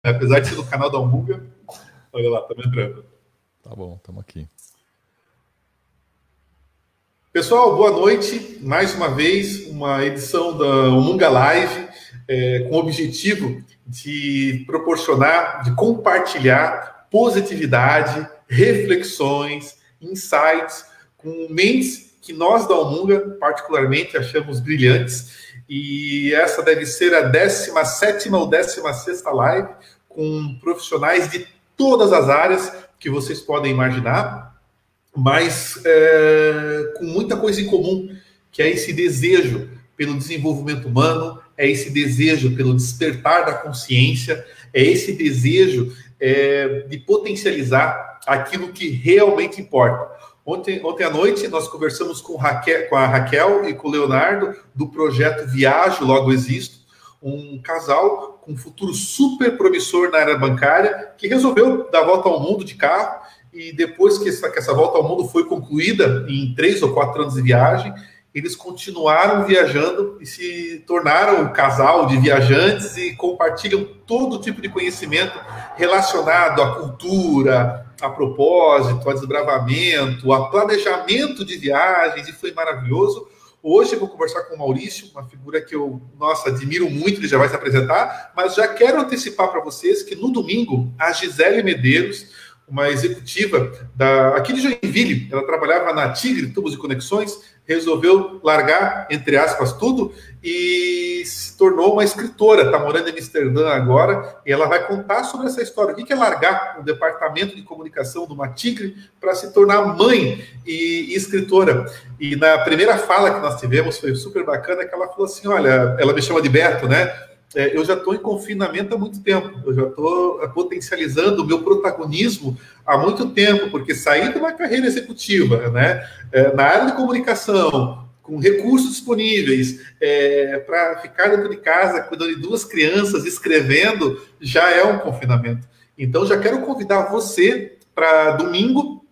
Apesar de ser do canal da Almunga. Olha lá, estamos entrando. Tá bom, estamos aqui. Pessoal, boa noite. Mais uma vez, uma edição da Almunga Live, com o objetivo de proporcionar, de compartilhar positividade, reflexões, insights, com mentes que nós da Almunga, particularmente, achamos brilhantes. E essa deve ser a 17ª ou 16ª live, com profissionais de todas as áreas que vocês podem imaginar, mas com muita coisa em comum, que é esse desejo pelo desenvolvimento humano, é esse desejo pelo despertar da consciência, é esse desejo de potencializar aquilo que realmente importa. Ontem à noite nós conversamos com a Raquel e com o Leonardo do projeto Viajo, Logo Existo, um casal com um futuro super promissor na área bancária, que resolveu dar a volta ao mundo de carro, e depois que essa volta ao mundo foi concluída, em 3 ou 4 anos de viagem, eles continuaram viajando e se tornaram um casal de viajantes e compartilham todo tipo de conhecimento relacionado à cultura, a propósito, a desbravamento, a planejamento de viagens, e foi maravilhoso. Hoje eu vou conversar com o Maurício, uma figura que eu, admiro muito, ele já vai se apresentar, mas já quero antecipar para vocês que no domingo, a Gisele Medeiros, uma executiva aqui de Joinville, ela trabalhava na Tigre, Tubos e Conexões, resolveu largar, entre aspas, tudo e se tornou uma escritora, está morando em Amsterdã agora, e ela vai contar sobre essa história. O que é largar um departamento de comunicação de uma Tigre para se tornar mãe e escritora? E na primeira fala que nós tivemos, foi super bacana, que ela falou assim, olha, ela me chama de Beto, né? Eu já estou em confinamento há muito tempo, eu já estou potencializando o meu protagonismo há muito tempo, porque saí de uma carreira executiva, né, na área de comunicação, com recursos disponíveis, para ficar dentro de casa, cuidando de 2 crianças, escrevendo, já é um confinamento. Então, já quero convidar você para domingo,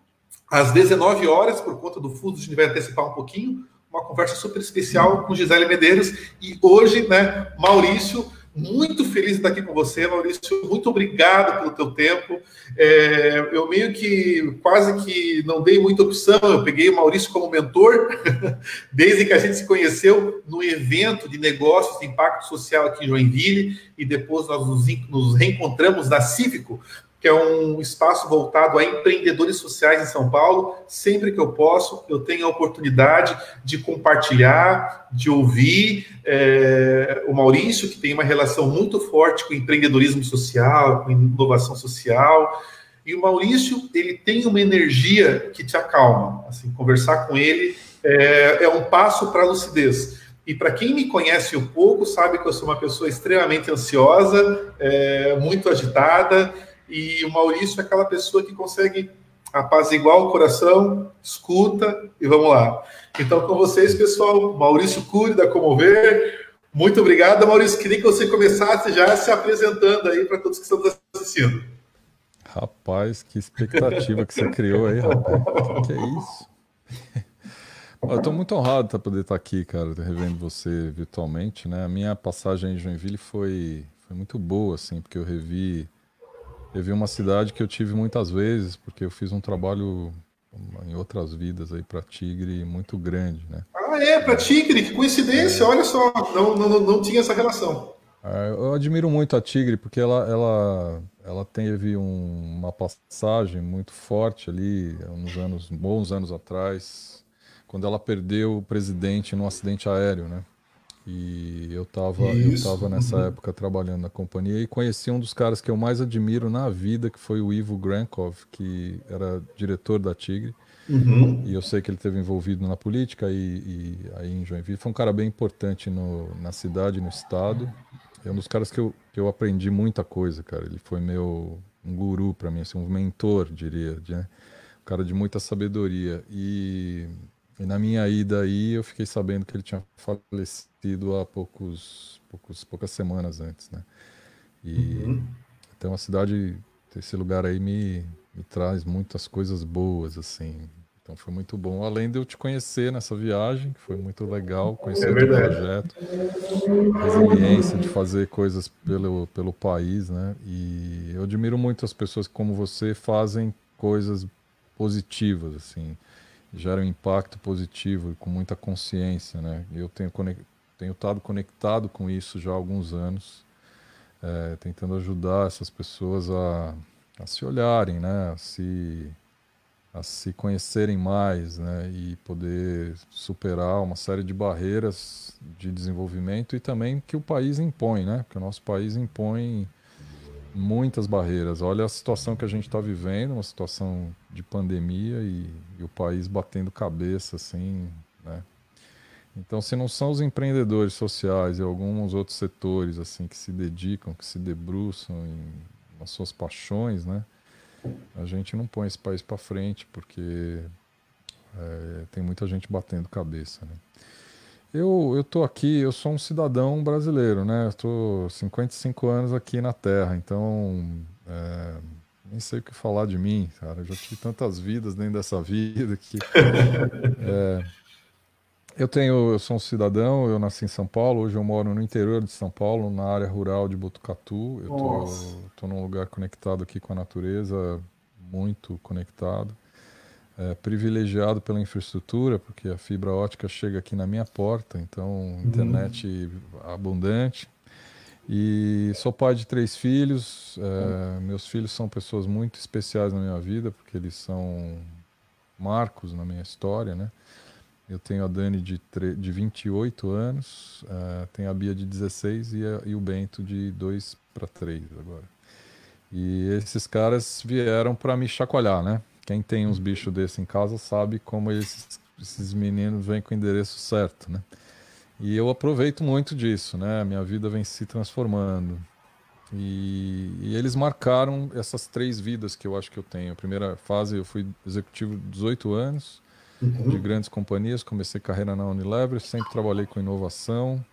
às 19 horas, por conta do fuso, a gente vai antecipar um pouquinho, uma conversa super especial com Gisele Medeiros. E hoje, né, Maurício, muito feliz de estar aqui com você, Maurício, muito obrigado pelo teu tempo. Eu meio que, quase que não dei muita opção, eu peguei o Maurício como mentor, desde que a gente se conheceu no evento de negócios de impacto social aqui em Joinville, e depois nós nos reencontramos na Cívico, que é um espaço voltado a empreendedores sociais em São Paulo. Sempre que eu posso, eu tenho a oportunidade de compartilhar, de ouvir o Maurício, que tem uma relação muito forte com empreendedorismo social, com inovação social. E o Maurício, ele tem uma energia que te acalma. Assim, conversar com ele é um passo para a lucidez. E para quem me conhece um pouco, sabe que eu sou uma pessoa extremamente ansiosa, muito agitada, e o Maurício é aquela pessoa que consegue apaziguar o coração, escuta e vamos lá. Então, com vocês, pessoal, Maurício Cury, da Comover. Muito obrigado, Maurício. Queria que você começasse já se apresentando aí para todos que estão nos assistindo. Rapaz, que expectativa que você criou aí, rapaz. Que é isso? Eu estou muito honrado de poder estar aqui, cara, revendo você virtualmente, né? A minha passagem em Joinville foi muito boa, assim, porque eu revi uma cidade que eu tive muitas vezes, porque eu fiz um trabalho em outras vidas aí para Tigre muito grande, né? Para Tigre, que coincidência, olha só, não tinha essa relação. Eu admiro muito a Tigre, porque ela teve uma passagem muito forte ali, bons anos atrás, quando ela perdeu o presidente num acidente aéreo, né? E eu tava nessa época trabalhando na companhia e conheci um dos caras que eu mais admiro na vida, que foi o Ivo Grankov, que era diretor da Tigre. E eu sei que ele esteve envolvido na política e aí em Joinville. Foi um cara bem importante na cidade, no estado. É um dos caras que eu aprendi muita coisa, cara. Ele foi um guru para mim, assim, um mentor, diria, né? Um cara de muita sabedoria. E na minha ida aí, eu fiquei sabendo que ele tinha falecido há poucas semanas antes, né? Então a cidade, esse lugar aí me traz muitas coisas boas, assim. Então foi muito bom, além de eu te conhecer nessa viagem, que foi muito legal, É conhecer o teu verdade. projeto, resiliência de fazer coisas pelo país, né? E eu admiro muito as pessoas que, como você, fazem coisas positivas, assim, geram impacto positivo, com muita consciência, né? Eu tenho estado conectado com isso já há alguns anos, tentando ajudar essas pessoas a se olharem, né? A se conhecerem mais, né, e poder superar uma série de barreiras de desenvolvimento e também que o país impõe, né, porque o nosso país impõe muitas barreiras. Olha a situação que a gente está vivendo, uma situação de pandemia e o país batendo cabeça, assim, né. Então, se não são os empreendedores sociais e alguns outros setores, assim, que se dedicam, que se debruçam nas suas paixões, né, a gente não põe esse país para frente, porque tem muita gente batendo cabeça, né? Eu tô aqui, eu sou um cidadão brasileiro, né? Eu tô 55 anos aqui na Terra, então nem sei o que falar de mim, cara. Eu já tive tantas vidas dentro dessa vida que eu sou um cidadão, eu nasci em São Paulo, hoje eu moro no interior de São Paulo, na área rural de Botucatu. Eu Nossa. tô num lugar conectado aqui com a natureza, muito conectado. Privilegiado pela infraestrutura, porque a fibra ótica chega aqui na minha porta, então Uhum. internet abundante. E sou pai de 3 filhos. Meus filhos são pessoas muito especiais na minha vida, porque eles são marcos na minha história, né? Eu tenho a Dani de 28 anos, tenho a Bia de 16 e o Bento de 2 para 3 agora. E esses caras vieram para me chacoalhar, né? Quem tem uns bichos desse em casa sabe como esses meninos vêm com o endereço certo, né? E eu aproveito muito disso, né? Minha vida vem se transformando. E eles marcaram essas 3 vidas que eu acho que eu tenho. A primeira fase eu fui executivo de 18 anos, de Uhum. grandes companhias, comecei carreira na Unilever, sempre trabalhei com inovação.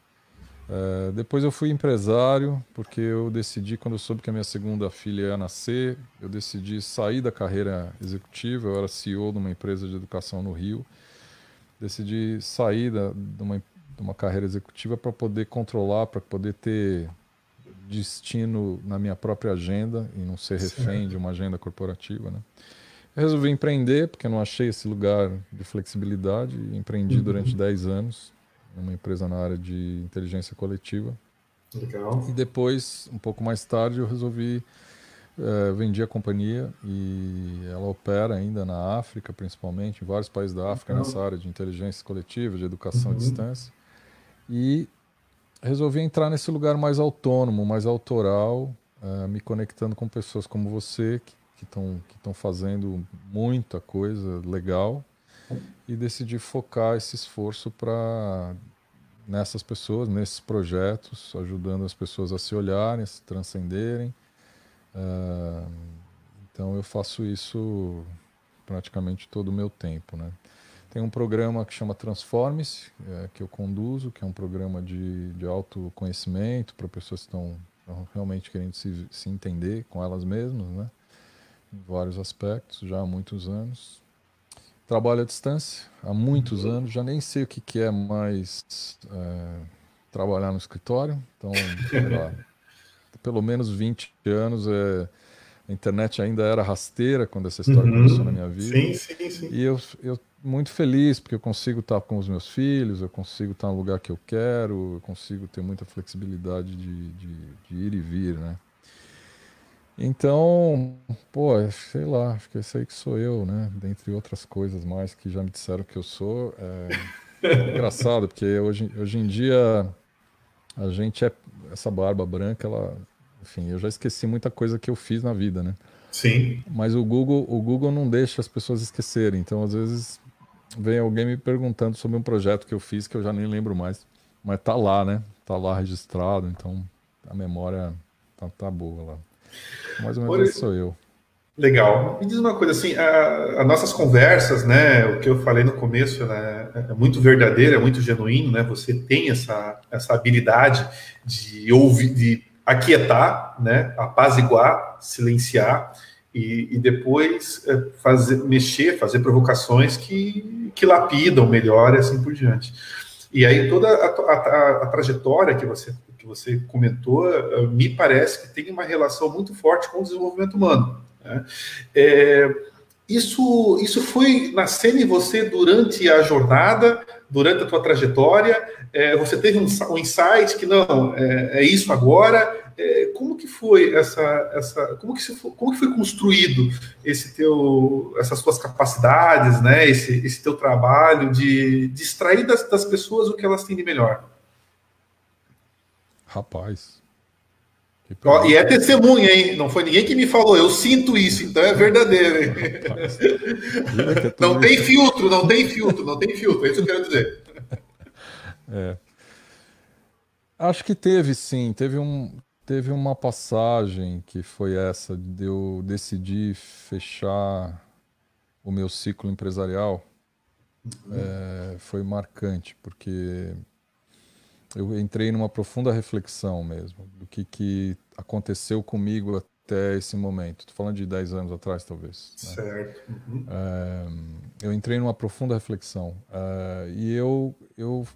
Depois eu fui empresário, porque eu decidi, quando eu soube que a minha segunda filha ia nascer, eu decidi sair da carreira executiva. Eu era CEO de uma empresa de educação no Rio. Decidi sair de uma carreira executiva para poder controlar, para poder ter destino na minha própria agenda e não ser refém de Certo. uma agenda corporativa, né? Eu resolvi empreender, porque eu não achei esse lugar de flexibilidade, e empreendi durante Uhum. 10 anos numa empresa na área de inteligência coletiva. E Legal. depois, um pouco mais tarde, eu resolvi vender a companhia e ela opera ainda na África, principalmente, em vários países da África, nessa Legal. área de inteligência coletiva, de educação à Uhum. distância. E resolvi entrar nesse lugar mais autônomo, mais autoral, me conectando com pessoas como você, que estão fazendo muita coisa legal, e decidi focar esse esforço nessas pessoas, nesses projetos, ajudando as pessoas a se olharem, a se transcenderem. Ah, então eu faço isso praticamente todo o meu tempo, né? Tem um programa que chama Transforme-se, que eu conduzo, que é um programa de autoconhecimento para pessoas que estão realmente querendo se entender com elas mesmas, né? Em vários aspectos, já há muitos anos. Trabalho à distância há muitos anos, já nem sei o que que é mais trabalhar no escritório. Então, sei lá, pelo menos 20 anos. A internet ainda era rasteira quando essa história começou na Uhum. minha vida. Sim, sim, E sim. eu muito feliz, porque eu consigo estar com os meus filhos, eu consigo estar no lugar que eu quero, eu consigo ter muita flexibilidade de ir e vir, né? Então, pô, sei lá, acho que esse aí que sou eu, né? Dentre outras coisas mais que já me disseram que eu sou. É engraçado, porque hoje em dia a gente essa barba branca, ela, enfim, eu já esqueci muita coisa que eu fiz na vida, né? Sim. Mas o Google não deixa as pessoas esquecerem. Então, às vezes, vem alguém me perguntando sobre um projeto que eu fiz que eu já nem lembro mais. Mas tá lá, né? Tá lá registrado, então a memória tá boa lá. Mais ou menos esse Olha, sou eu. legal. Me diz uma coisa assim, as nossas conversas, né, o que eu falei no começo, né, é muito verdadeiro, é muito genuíno, né? Você tem essa habilidade de ouvir, de aquietar, né, apaziguar, silenciar. e depois fazer provocações que lapidam melhor e assim por diante. E aí toda a trajetória que você comentou, me parece que tem uma relação muito forte com o desenvolvimento humano, né? Isso foi nascendo em você durante a jornada, durante a tua trajetória? Você teve um insight que não, é isso agora? Como que foi como que foi construído essas suas capacidades, né? Esse teu trabalho de extrair das pessoas o que elas têm de melhor? Rapaz, que Ó, e é pergunta difícil. testemunha, hein? Não foi ninguém que me falou, eu sinto isso, então é verdadeiro, hein? Rapaz, jura que é Não tudo tem isso? filtro, não tem filtro, não tem filtro, é isso que eu quero dizer. É. Acho que teve sim, teve uma passagem que foi essa de eu decidir fechar o meu ciclo empresarial. Foi marcante, porque eu entrei numa profunda reflexão mesmo do que aconteceu comigo até esse momento. Estou falando de 10 anos atrás, talvez, né? Certo. Uhum. Eu entrei numa profunda reflexão. E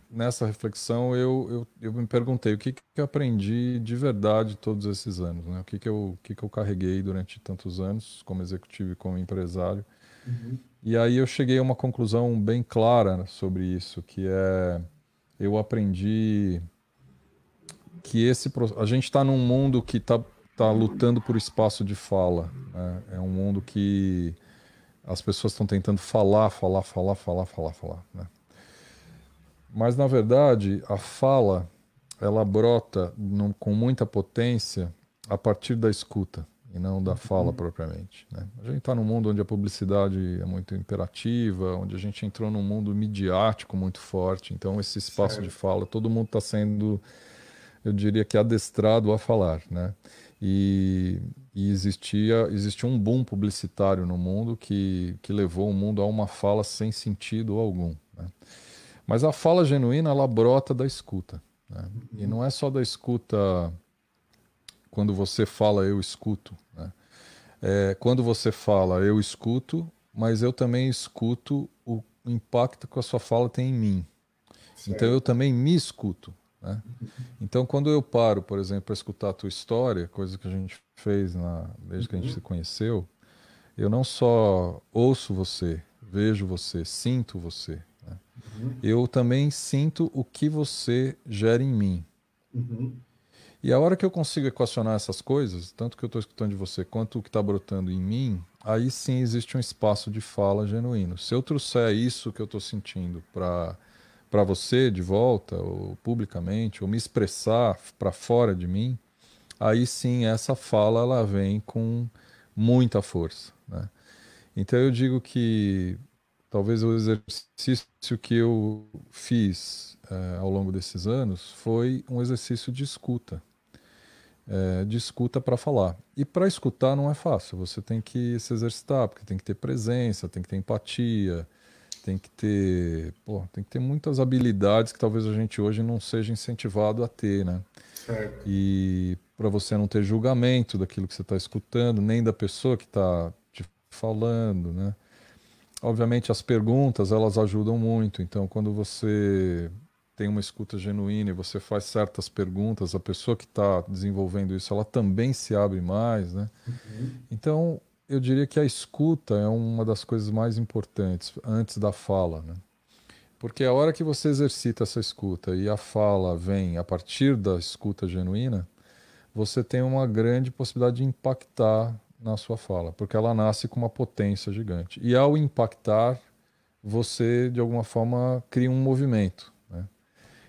nessa reflexão, eu me perguntei o que eu aprendi de verdade todos esses anos, né? O que eu carreguei durante tantos anos como executivo e como empresário. Uhum. E aí eu cheguei a uma conclusão bem clara sobre isso, que é eu aprendi que a gente está num mundo que tá lutando por espaço de fala, né? É um mundo que as pessoas estão tentando falar, falar, falar, falar, falar, falar, né? Mas na verdade, a fala ela brota com muita potência a partir da escuta e não da fala propriamente, né? A gente está num mundo onde a publicidade é muito imperativa, onde a gente entrou num mundo midiático muito forte. Então esse espaço de Certo. fala, todo mundo está sendo, eu diria que adestrado a falar, né? E, e existia um boom publicitário no mundo que levou o mundo a uma fala sem sentido algum, né? Mas a fala genuína, ela brota da escuta, né? E não é só da escuta quando você fala eu escuto, né? Quando você fala eu escuto, mas eu também escuto o impacto que a sua fala tem em mim. Então eu Certo. também me escuto, né? Então, quando eu paro, por exemplo, para escutar a tua história, coisa que a gente fez desde que a gente se Uhum. conheceu, eu não só ouço você, vejo você, sinto você, né? Uhum. Eu também sinto o que você gera em mim. Uhum. E a hora que eu consigo equacionar essas coisas, tanto que eu estou escutando de você quanto o que está brotando em mim, aí sim existe um espaço de fala genuíno. Se eu trouxer isso que eu estou sentindo para você de volta, ou publicamente, ou me expressar para fora de mim, aí sim essa fala ela vem com muita força, né? Então eu digo que talvez o exercício que eu fiz ao longo desses anos foi um exercício de escuta para falar. E para escutar não é fácil, você tem que se exercitar, porque tem que ter presença, tem que ter empatia, tem que ter muitas habilidades que talvez a gente hoje não seja incentivado a ter, né? Certo. E para você não ter julgamento daquilo que você está escutando, nem da pessoa que está te falando, né? Obviamente as perguntas elas ajudam muito. Então, quando você tem uma escuta genuína e você faz certas perguntas, a pessoa que está desenvolvendo isso, ela também se abre mais, né? Uhum. Então, eu diria que a escuta é uma das coisas mais importantes antes da fala, né? Porque a hora que você exercita essa escuta e a fala vem a partir da escuta genuína, você tem uma grande possibilidade de impactar na sua fala, porque ela nasce com uma potência gigante. E ao impactar, você de alguma forma cria um movimento, né?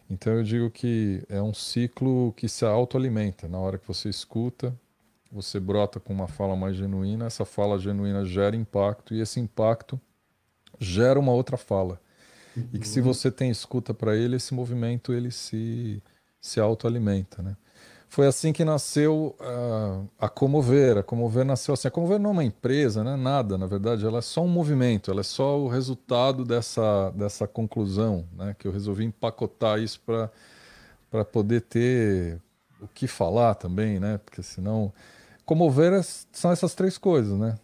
Então eu digo que é um ciclo que se autoalimenta. Na hora que você escuta, você brota com uma fala mais genuína, essa fala genuína gera impacto e esse impacto gera uma outra fala. E que se Uhum. você tem escuta para ele, esse movimento ele se autoalimenta, né? Foi assim que nasceu a Comover. A Comover nasceu assim. A Comover não é uma empresa, né? Nada, na verdade, ela é só um movimento, ela é só o resultado dessa conclusão, né? Que eu resolvi empacotar isso para poder ter o que falar também, né? Porque senão comover são essas três coisas, né?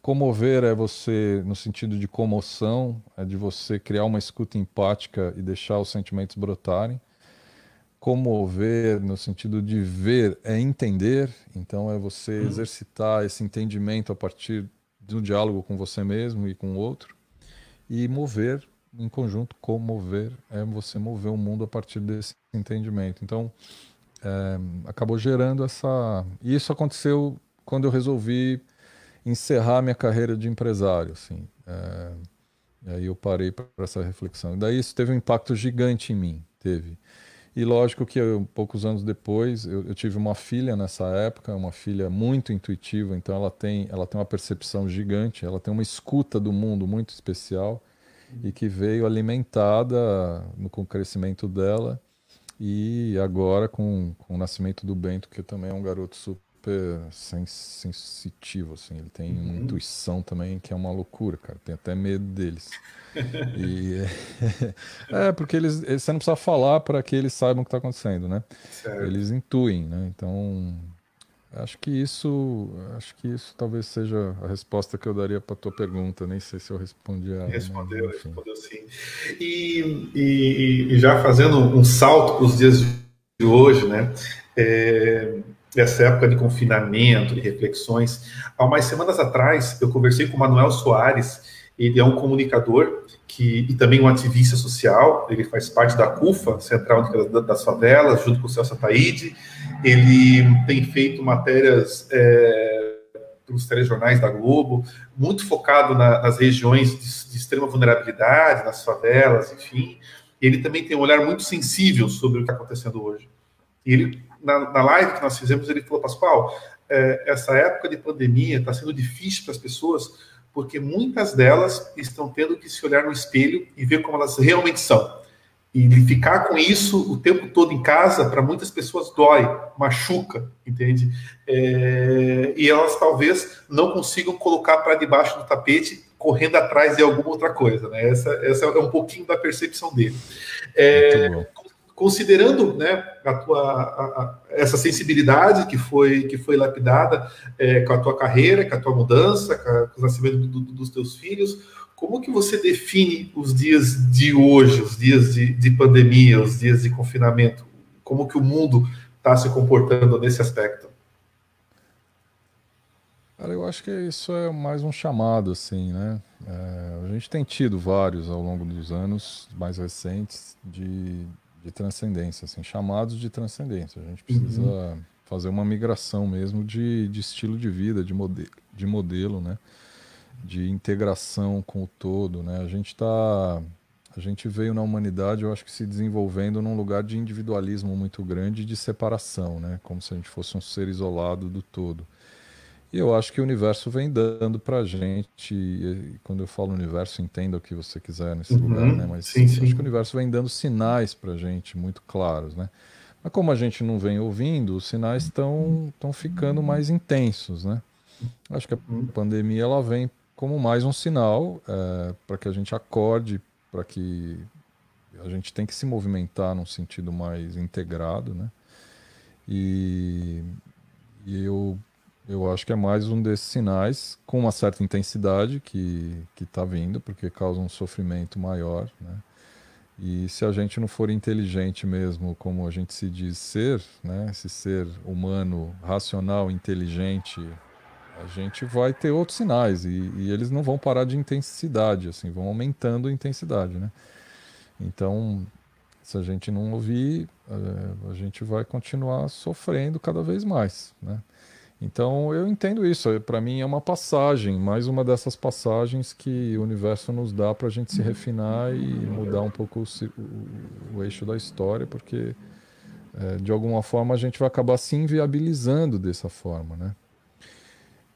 Comover é você, no sentido de comoção, é de você criar uma escuta empática e deixar os sentimentos brotarem. Comover, no sentido de ver, é entender, então é você exercitar esse entendimento a partir do diálogo com você mesmo e com o outro. E mover, em conjunto, comover, é você mover o mundo a partir desse entendimento. Então, acabou gerando essa. E isso aconteceu quando eu resolvi encerrar minha carreira de empresário, assim. E aí eu parei para essa reflexão. E daí isso teve um impacto gigante em mim, teve. E lógico que poucos anos depois, eu tive uma filha nessa época, uma filha muito intuitiva, então ela tem uma percepção gigante, ela tem uma escuta do mundo muito especial e que veio alimentada com o crescimento dela e agora com o nascimento do Bento, que também é um garoto super sensitivo, assim, ele tem uma intuição também que é uma loucura, cara, tem até medo deles. E porque você não precisa falar para que eles saibam o que está acontecendo, né? Certo. Eles intuem, né? Então, acho que isso talvez seja a resposta que eu daria para a tua pergunta. Nem sei se eu respondi ela, mas Respondeu, enfim. respondeu sim. E já fazendo um salto para os dias de hoje, né? Essa época de confinamento, de reflexões. Há umas semanas atrás, eu conversei com o Manuel Soares. Ele é um comunicador e também um ativista social. Ele faz parte da CUFA, Central das Favelas, junto com o Celso Ataíde. Ele tem feito matérias para os telejornais da Globo, muito focado nas regiões de extrema vulnerabilidade, nas favelas, enfim. Ele também tem um olhar muito sensível sobre o que está acontecendo hoje. E ele, na live que nós fizemos, ele falou: Pascoal, essa época de pandemia está sendo difícil para as pessoas, porque muitas delas estão tendo que se olhar no espelho e ver como elas realmente são. E ficar com isso o tempo todo em casa, para muitas pessoas dói, machuca, entende? E elas talvez não consigam colocar para debaixo do tapete, correndo atrás de alguma outra coisa, né? Essa é um pouquinho da percepção dele. Muito bom. Considerando, né, essa sensibilidade que foi lapidada com a tua carreira, com a tua mudança, com o nascimento dos teus filhos, como que você define os dias de hoje, os dias de pandemia, os dias de confinamento? Como que o mundo está se comportando nesse aspecto? Cara, eu acho que isso é mais um chamado, assim, né? A gente tem tido vários ao longo dos anos mais recentes de transcendência, assim, chamados de transcendência. A gente precisa fazer uma migração mesmo de estilo de vida, de modelo, né? De integração com o todo, né? A gente veio na humanidade, eu acho que se desenvolvendo num lugar de individualismo muito grande e de separação, né? Como se a gente fosse um ser isolado do todo. E eu acho que o universo vem dando pra gente, e quando eu falo universo, entenda o que você quiser nesse lugar, né? Mas Sim, acho que o sim. universo vem dando sinais pra gente muito claros, né? Mas como a gente não vem ouvindo, os sinais estão ficando mais intensos, né? Acho que a pandemia ela vem como mais um sinal para que a gente acorde, para que a gente tem que se movimentar num sentido mais integrado, né? E, e eu acho que é mais um desses sinais com uma certa intensidade que está vindo, porque causa um sofrimento maior, né? E se a gente não for inteligente mesmo, como a gente se diz ser, né? Esse ser humano, racional, inteligente, a gente vai ter outros sinais e eles não vão parar de intensidade, assim, vão aumentando a intensidade, né? Então, se a gente não ouvir, a gente vai continuar sofrendo cada vez mais, né? Então, eu entendo isso. Para mim é uma passagem, mais uma dessas passagens que o universo nos dá para a gente se refinar e mudar um pouco o eixo da história, porque de alguma forma a gente vai acabar se inviabilizando dessa forma, né?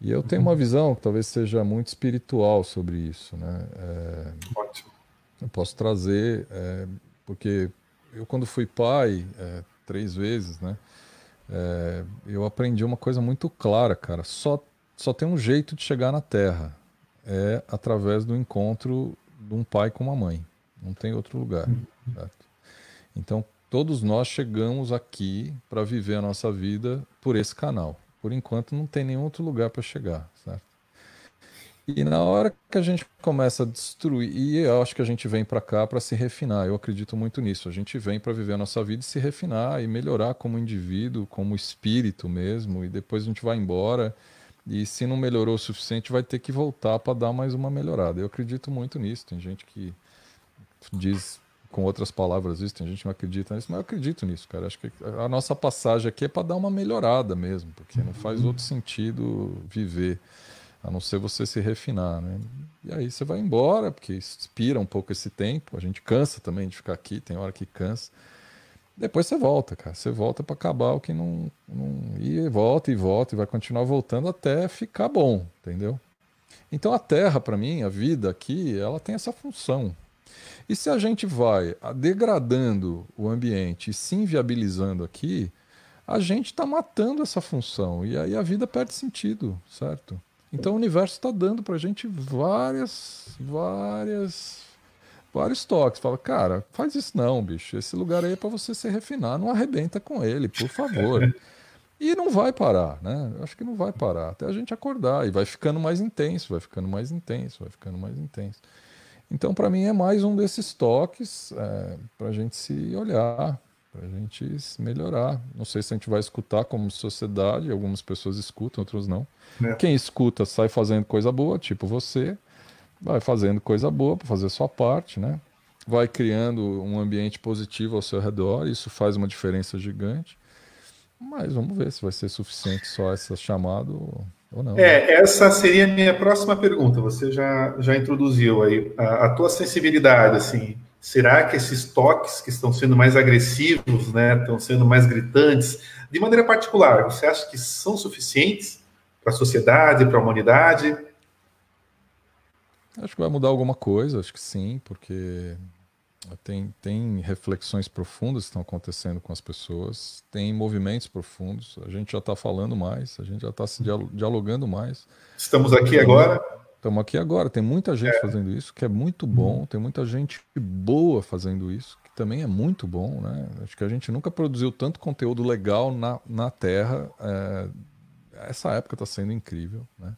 E eu tenho uma visão que talvez seja muito espiritual sobre isso, né? Ótimo. Eu posso trazer, porque eu quando fui pai, 3 vezes, né? Eu aprendi uma coisa muito clara, cara. Só tem um jeito de chegar na Terra, é através do encontro de um pai com uma mãe. Não tem outro lugar, certo? Então, todos nós chegamos aqui para viver a nossa vida por esse canal. por enquanto não tem nenhum outro lugar para chegar, certo? E na hora que a gente começa a destruir, e eu acho que a gente vem para cá para se refinar, eu acredito muito nisso. A gente vem para viver a nossa vida e se refinar e melhorar como indivíduo, como espírito mesmo, e depois a gente vai embora. E se não melhorou o suficiente, vai ter que voltar para dar mais uma melhorada. Eu acredito muito nisso. Tem gente que diz com outras palavras isso, tem gente que não acredita nisso, mas eu acredito nisso, cara. Acho que a nossa passagem aqui é para dar uma melhorada mesmo, porque não faz outro sentido viver, a não ser você se refinar, né? E aí você vai embora, porque expira um pouco esse tempo, a gente cansa também de ficar aqui, tem hora que cansa. Depois você volta, cara. Você volta para acabar o que não. E volta e volta, e vai continuar voltando até ficar bom, entendeu? Então a Terra, para mim, a vida aqui, ela tem essa função. E se a gente vai degradando o ambiente e se inviabilizando aqui, a gente está matando essa função. E aí a vida perde sentido, certo? Então o universo está dando para a gente vários toques. Fala, cara, faz isso não, bicho. Esse lugar aí é para você se refinar. Não arrebenta com ele, por favor. E não vai parar, né? Eu acho que não vai parar. Até a gente acordar. E vai ficando mais intenso, vai ficando mais intenso, vai ficando mais intenso. Então, para mim, é mais um desses toques para a gente se olhar, para a gente se melhorar. Não sei se a gente vai escutar como sociedade, algumas pessoas escutam, outras não. É. Quem escuta sai fazendo coisa boa, tipo você, vai fazendo coisa boa para fazer a sua parte, né? Vai criando um ambiente positivo ao seu redor, isso faz uma diferença gigante. Mas vamos ver se vai ser suficiente só essa chamada ou não, né? Essa seria a minha próxima pergunta. Você já introduziu aí a tua sensibilidade, assim. Será que esses toques que estão sendo mais agressivos, né, estão sendo mais gritantes, de maneira particular, você acha que são suficientes para a sociedade, para a humanidade? Acho que vai mudar alguma coisa, acho que sim, porque tem reflexões profundas que estão acontecendo com as pessoas, tem movimentos profundos, a gente já está falando mais, a gente já está se dialogando mais. Estamos aqui agora. Estamos aqui agora, tem muita gente fazendo isso, que é muito bom, tem muita gente boa fazendo isso, que também é muito bom, né? Acho que a gente nunca produziu tanto conteúdo legal na Terra, essa época está sendo incrível, né?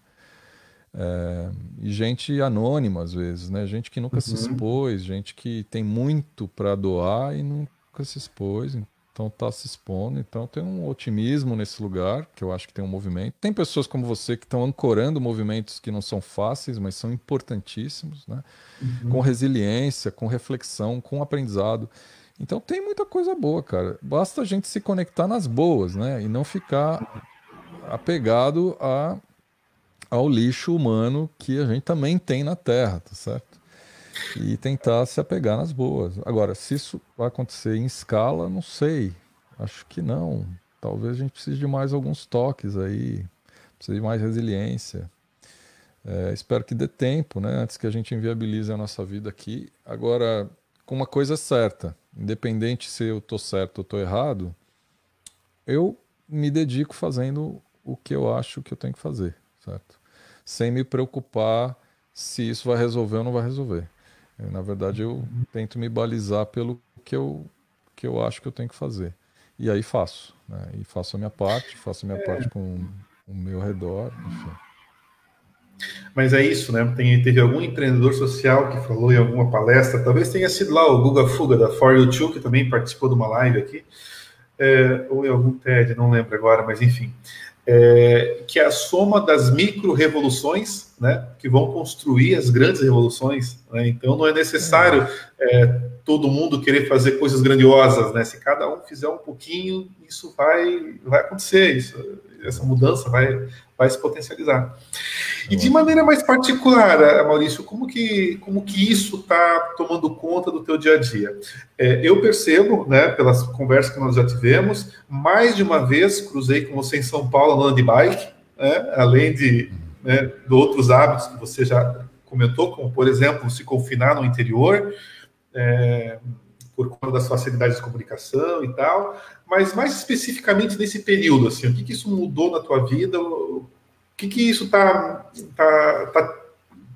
E gente anônima às vezes, né? Gente que nunca se expôs, gente que tem muito para doar e nunca se expôs, então está se expondo. Então tem um otimismo nesse lugar, que eu acho que tem um movimento. Tem pessoas como você que estão ancorando movimentos que não são fáceis, mas são importantíssimos, né? Com resiliência, com reflexão, com aprendizado. Então tem muita coisa boa, cara. Basta a gente se conectar nas boas, né? E não ficar apegado ao lixo humano que a gente também tem na Terra, tá certo? E tentar se apegar nas boas. Agora, se isso vai acontecer em escala, não sei. Acho que não. Talvez a gente precise de mais alguns toques aí, precise de mais resiliência. Espero que dê tempo, né, antes que a gente inviabilize a nossa vida aqui. Agora, com uma coisa certa, independente se eu estou certo ou estou errado, eu me dedico fazendo o que eu acho que eu tenho que fazer, certo? Sem me preocupar se isso vai resolver ou não vai resolver. Na verdade, eu tento me balizar pelo que eu acho que eu tenho que fazer. E aí faço, né? E faço a minha parte com o meu redor, enfim. Mas é isso, né? Teve algum empreendedor social que falou em alguma palestra, talvez tenha sido lá o Guga Fuga da For You Too, que também participou de uma live aqui, ou em algum TED, não lembro agora, mas enfim. Que é a soma das micro-revoluções, né, que vão construir as grandes revoluções, né? Então não é necessário todo mundo querer fazer coisas grandiosas, né? Se cada um fizer um pouquinho, isso vai acontecer, essa mudança vai se potencializar. E de maneira mais particular, Maurício, como que isso está tomando conta do teu dia a dia? Eu percebo, né, pelas conversas que nós já tivemos, mais de uma vez cruzei com você em São Paulo andando de bike, né, além de outros hábitos que você já comentou, como, por exemplo, se confinar no interior, por conta das facilidades de comunicação e tal, mas mais especificamente nesse período, assim, o que isso mudou na tua vida? O que isso está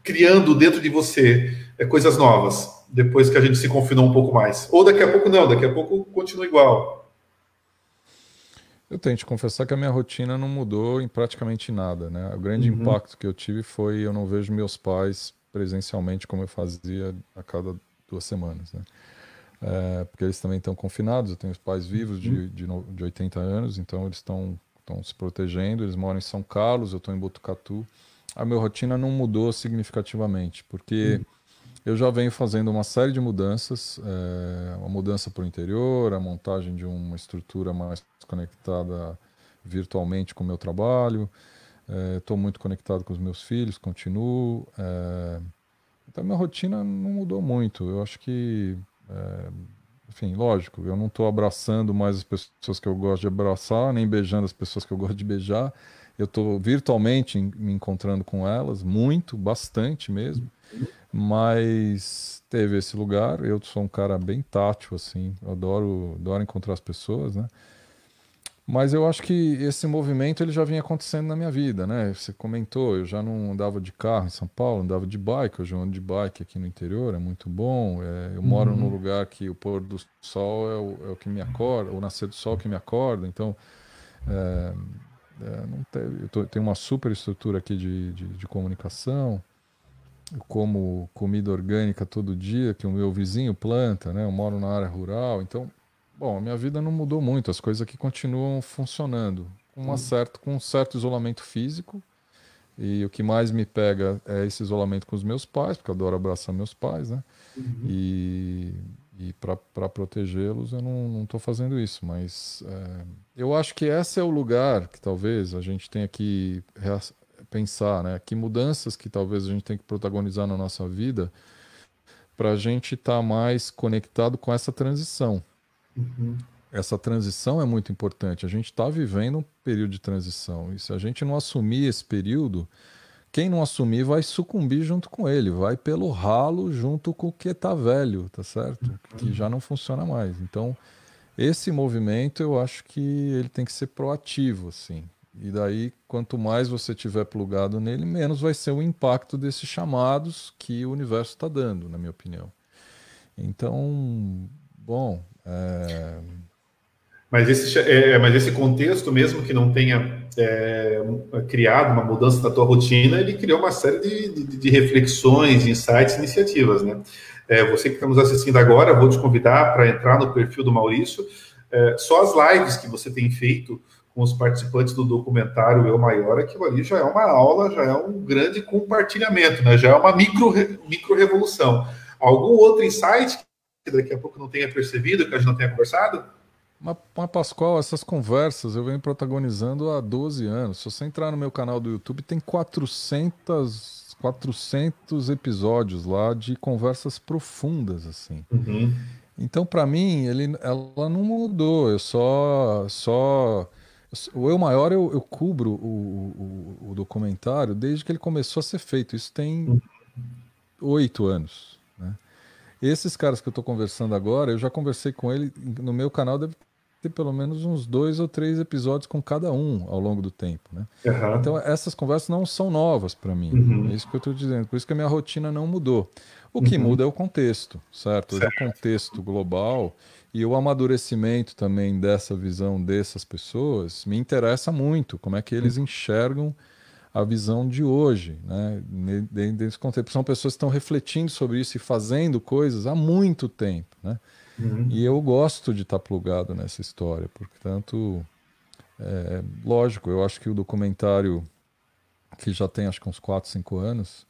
criando dentro de você? Coisas novas, depois que a gente se confinou um pouco mais. Ou daqui a pouco não, daqui a pouco continua igual. Eu tenho que confessar que a minha rotina não mudou em praticamente nada, né? O grande Uhum, impacto que eu tive foi eu não vejo meus pais presencialmente como eu fazia a cada 2 semanas, né? Porque eles também estão confinados, eu tenho os pais vivos uhum, de 80 anos, então eles estão se protegendo, eles moram em São Carlos, eu estou em Botucatu. A minha rotina não mudou significativamente, porque uhum, eu já venho fazendo uma série de mudanças, uma mudança para o interior, a montagem de uma estrutura mais conectada virtualmente com o meu trabalho. Estou muito conectado com os meus filhos, continuo. Então, minha rotina não mudou muito. Eu acho que, enfim, lógico, eu não estou abraçando mais as pessoas que eu gosto de abraçar, nem beijando as pessoas que eu gosto de beijar. Eu estou virtualmente me encontrando com elas, muito, bastante mesmo. Mas teve esse lugar. Eu sou um cara bem tátil, assim. Eu adoro encontrar as pessoas, né? Mas eu acho que esse movimento ele já vinha acontecendo na minha vida, né? Você comentou, eu já não andava de carro em São Paulo, andava de bike. Hoje eu ando de bike aqui no interior, é muito bom. Eu moro num uhum. lugar que o pôr do sol é o que me acorda, o nascer do sol que me acorda. Então, não teve, tenho uma super estrutura aqui de comunicação. Eu como comida orgânica todo dia, que o meu vizinho planta, né? Eu moro na área rural, então, bom, a minha vida não mudou muito, as coisas aqui continuam funcionando, com um certo isolamento físico, e o que mais me pega é esse isolamento com os meus pais, porque eu adoro abraçar meus pais, né? Uhum. E, e para protegê-los eu não estou fazendo isso, mas eu acho que esse é o lugar que talvez a gente tenha que pensar, né? Que mudanças que talvez a gente tenha que protagonizar na nossa vida para a gente estar mais conectado com essa transição. Uhum. Essa transição é muito importante. A gente está vivendo um período de transição. E se a gente não assumir esse período, quem não assumir vai sucumbir junto com ele, vai pelo ralo junto com o que está velho, tá certo? Que já não funciona mais. Então, esse movimento eu acho que ele tem que ser proativo, assim. E daí, quanto mais você tiver plugado nele, menos vai ser o impacto desses chamados que o universo está dando, na minha opinião. Então, bom, Mas esse contexto, mesmo que não tenha criado uma mudança na tua rotina, ele criou uma série de reflexões, insights, iniciativas, né? Você que está nos assistindo agora, vou te convidar para entrar no perfil do Maurício. Só as lives que você tem feito com os participantes do documentário Eu Maior, aquilo ali já é uma aula, já é um grande compartilhamento, né? Já é uma micro revolução. Algum outro insight que daqui a pouco não tenha percebido, que a gente não tenha conversado? mas Pascoal, essas conversas eu venho protagonizando há 12 anos. Se você entrar no meu canal do YouTube, tem 400 episódios lá de conversas profundas, assim. Uhum. Então, para mim, ela não mudou. O Eu Maior eu cubro o documentário desde que ele começou a ser feito. Isso tem 8 anos, né? Esses caras que eu estou conversando agora, eu já conversei com ele no meu canal, deve ter pelo menos uns 2 ou 3 episódios com cada um ao longo do tempo, né? Então, Aham. essas conversas não são novas para mim. É Uhum. isso que eu estou dizendo. Por isso que a minha rotina não mudou. O que Uhum. muda é o contexto, certo? Hoje o Certo. contexto global e o amadurecimento também dessa visão dessas pessoas me interessa muito. Como é que eles enxergam a visão de hoje, né? Dentro desse contexto. São pessoas que estão refletindo sobre isso e fazendo coisas há muito tempo, né? E Uhum. eu gosto de estar plugado nessa história, portanto, lógico, eu acho que o documentário, que já tem acho que uns 4, 5 anos,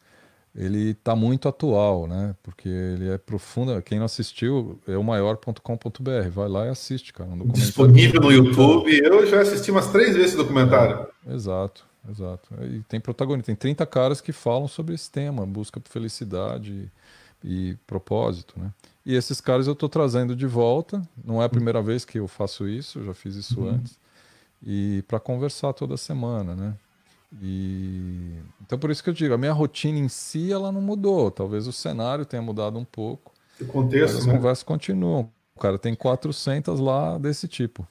ele está muito atual, né? Porque ele é profundo. Quem não assistiu é o maior.com.br. Vai lá e assiste, cara. Um documentário Disponível no fenomenal. YouTube. Eu já assisti umas 3 vezes esse documentário. Exato, exato. E tem protagonista, tem 30 caras que falam sobre esse tema, busca por felicidade e propósito, né? E esses caras eu estou trazendo de volta. Não é a primeira vez que eu faço isso, eu já fiz isso Uhum. antes. E para conversar toda semana, né? E então por isso que eu digo, a minha rotina em si ela não mudou. Talvez o cenário tenha mudado um pouco, O mas contexto, as né? conversas continuam. O cara tem 400 lá desse tipo.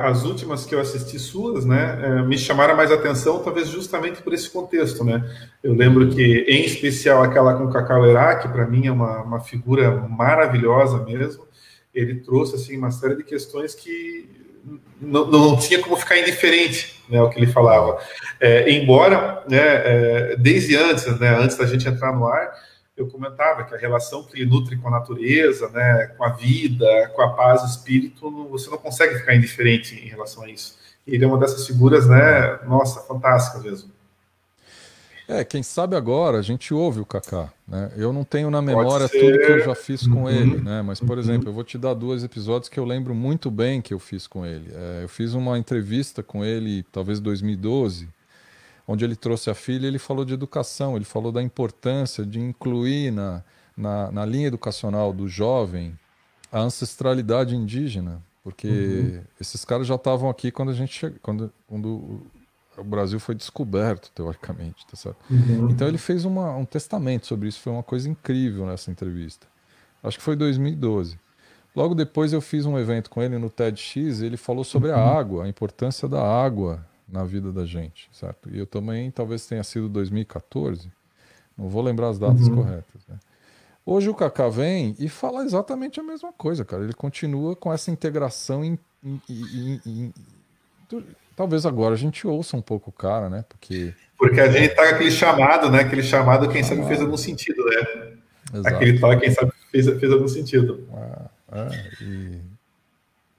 As últimas que eu assisti suas, né, me chamaram mais atenção, talvez justamente por esse contexto, né? Eu lembro Uhum. que, em especial, aquela com Cacau Herá, que para mim é uma figura maravilhosa mesmo. Ele trouxe assim uma série de questões que não tinha como ficar indiferente, né, ao que ele falava. Embora, né, desde antes, né, antes da gente entrar no ar, eu comentava que a relação que ele nutre com a natureza, né, com a vida, com a paz do espírito, você não consegue ficar indiferente em relação a isso. E ele é uma dessas figuras, né, nossa, fantásticas mesmo. Quem sabe agora a gente ouve o Kaká, né? Eu não tenho na Pode memória tudo que eu ser. já fiz com ele, né? Mas, por exemplo, eu vou te dar 2 episódios que eu lembro muito bem que eu fiz com ele. Eu fiz uma entrevista com ele, talvez 2012, onde ele trouxe a filha e ele falou de educação, ele falou da importância de incluir na linha educacional do jovem a ancestralidade indígena, porque esses caras já estavam aqui quando a gente quando o Brasil foi descoberto, teoricamente, tá certo? Então ele fez um testamento sobre isso, foi uma coisa incrível nessa entrevista. Acho que foi 2012. Logo depois eu fiz um evento com ele no TEDx e ele falou sobre a água, a importância da água na vida da gente, certo? E eu também, talvez tenha sido 2014, não vou lembrar as datas corretas, né? Hoje o Kaká vem e fala exatamente a mesma coisa, cara. Ele continua com essa integração talvez agora a gente ouça um pouco o cara, né? Porque a gente tá com aquele chamado, né? Aquele chamado, quem sabe fez algum sentido, né? Aquele Exato. toque, quem sabe fez algum sentido.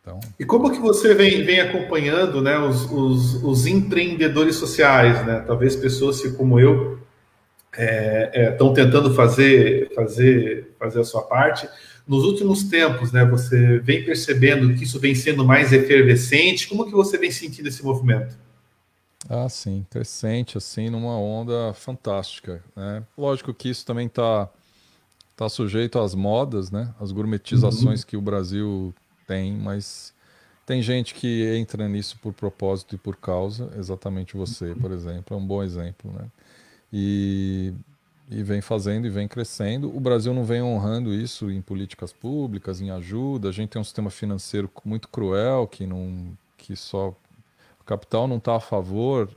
Então, E como que você vem acompanhando, né, os empreendedores sociais, né? Talvez pessoas que, como eu, estão tentando fazer a sua parte. Nos últimos tempos, né, você vem percebendo que isso vem sendo mais efervescente. Como que você vem sentindo esse movimento? sim, crescente, assim, numa onda fantástica, né? Lógico que isso também tá sujeito às modas, né? Às gourmetizações que o Brasil tem, mas tem gente que entra nisso por propósito e por causa, exatamente você, por exemplo, é um bom exemplo, né? E, e vem fazendo e vem crescendo. O Brasil não vem honrando isso em políticas públicas, em ajuda. A gente tem um sistema financeiro muito cruel que só o capital não está a favor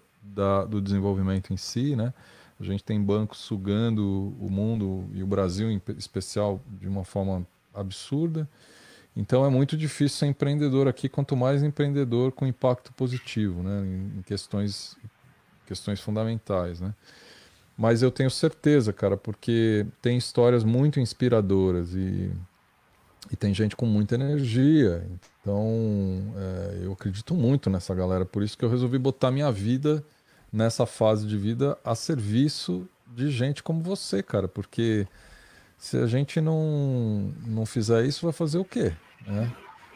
do desenvolvimento em si, né? A gente tem bancos sugando o mundo e o Brasil em especial de uma forma absurda. Então é muito difícil ser empreendedor aqui, quanto mais empreendedor com impacto positivo, né? Em questões fundamentais, né? Mas eu tenho certeza, cara, porque tem histórias muito inspiradoras e tem gente com muita energia. Então, eu acredito muito nessa galera. Por isso que eu resolvi botar minha vida nessa fase de vida a serviço de gente como você, cara. Porque se a gente não fizer isso, vai fazer o quê, né?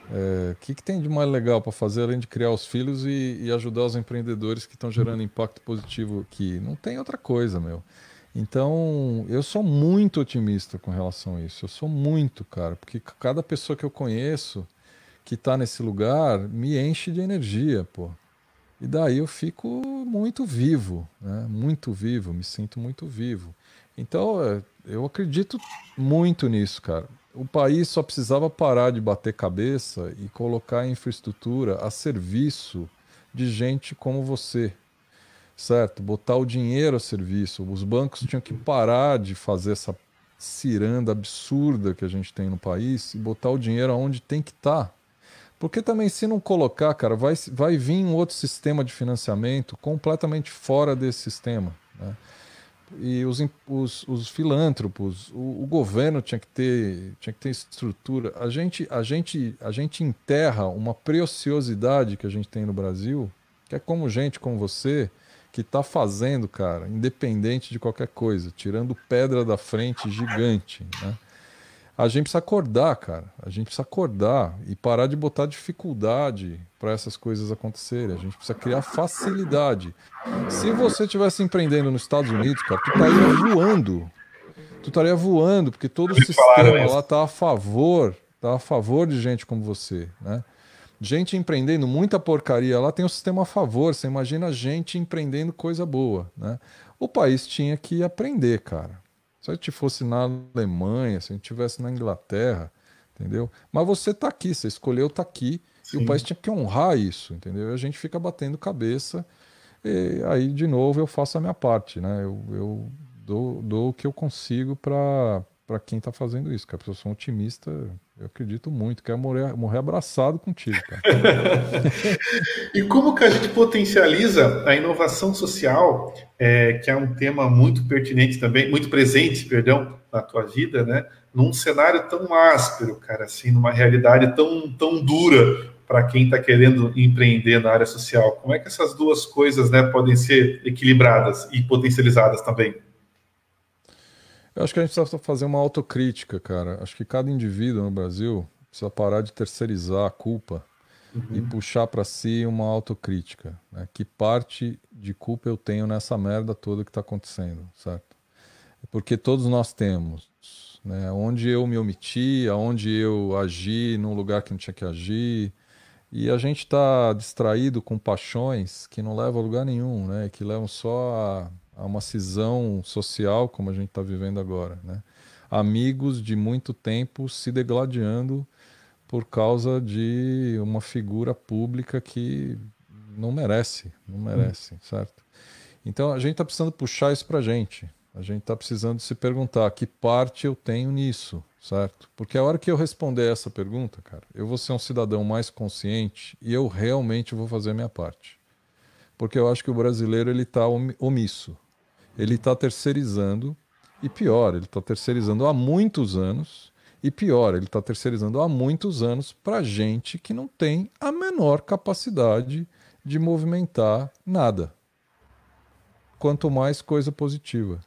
O que tem de mais legal para fazer além de criar os filhos e ajudar os empreendedores que estão gerando impacto positivo aqui? Não tem outra coisa, meu. Então, eu sou muito otimista com relação a isso. Eu sou muito, cara, porque cada pessoa que eu conheço que está nesse lugar me enche de energia, pô. E daí eu fico muito vivo, né? Muito vivo, me sinto muito vivo. Então, eu acredito muito nisso, cara. O país só precisava parar de bater cabeça e colocar a infraestrutura a serviço de gente como você, certo? Botar o dinheiro a serviço. Os bancos tinham que parar de fazer essa ciranda absurda que a gente tem no país e botar o dinheiro aonde tem que estar. Porque também, se não colocar, cara, vai vir um outro sistema de financiamento completamente fora desse sistema, né? E os filântropos, o governo tinha que ter estrutura. A gente enterra uma preciosidade que a gente tem no Brasil, que é como gente como você, que está fazendo, cara, independente de qualquer coisa, tirando pedra da frente gigante, né? A gente precisa acordar, cara. A gente precisa acordar e parar de botar dificuldade para essas coisas acontecerem. A gente precisa criar facilidade. Se você estivesse empreendendo nos Estados Unidos, cara, tu estaria voando. Tu estaria voando, porque todo o Me falaram sistema lá isso. tá a favor de gente como você, né? Gente empreendendo muita porcaria lá tem um sistema a favor. Você imagina gente empreendendo coisa boa, né? O país tinha que aprender, cara. Se a gente fosse na Alemanha, se a gente estivesse na Inglaterra, entendeu? Mas você tá aqui, você escolheu estar aqui e o país Sim. tinha que honrar isso, entendeu? E a gente fica batendo cabeça e aí, de novo, eu faço a minha parte, né? Eu dou o que eu consigo para quem está fazendo isso, cara. Eu sou um otimista Eu acredito muito. Quero morrer abraçado contigo, cara. E como que a gente potencializa a inovação social, que é um tema muito pertinente também, muito presente, perdão, na tua vida, né? Num cenário tão áspero, cara, assim, numa realidade tão dura para quem está querendo empreender na área social. Como é que essas duas coisas, né, podem ser equilibradas e potencializadas também? Eu acho que a gente precisa fazer uma autocrítica, cara. Acho que cada indivíduo no Brasil precisa parar de terceirizar a culpa e Uhum, puxar para si uma autocrítica, né? Que parte de culpa eu tenho nessa merda toda que está acontecendo, certo? Porque todos nós temos, né? Onde eu me omiti, aonde eu agi num lugar que não tinha que agir, e a gente está distraído com paixões que não levam a lugar nenhum, né? Que levam só a uma cisão social, como a gente está vivendo agora, né? Amigos de muito tempo se degladiando por causa de uma figura pública que não uhum, merece, certo? Então a gente está precisando puxar isso para a gente. A gente está precisando se perguntar que parte eu tenho nisso, certo? Porque a hora que eu responder essa pergunta, cara, eu vou ser um cidadão mais consciente e eu realmente vou fazer a minha parte. Porque eu acho que o brasileiro ele está omisso, ele está terceirizando e pior, ele está terceirizando há muitos anos. E pior, ele está terceirizando há muitos anos para gente que não tem a menor capacidade de movimentar nada, quanto mais coisa positiva.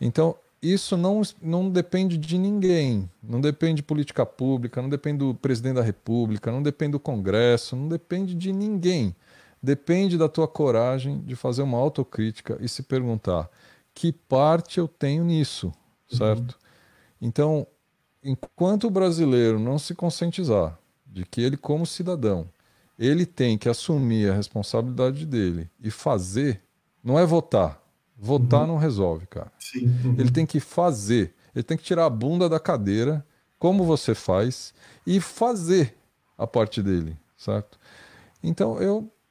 Então, isso não depende de ninguém, não depende de política pública, não depende do presidente da República, não depende do Congresso, não depende de ninguém. Depende da tua coragem de fazer uma autocrítica e se perguntar que parte eu tenho nisso, uhum, certo? Então, enquanto o brasileiro não se conscientizar de que ele, como cidadão, ele tem que assumir a responsabilidade dele e fazer, não é votar. Votar uhum, não resolve, cara. sim, Ele uhum. tem que fazer, ele tem que tirar a bunda da cadeira, como você faz, e fazer a parte dele, certo? Então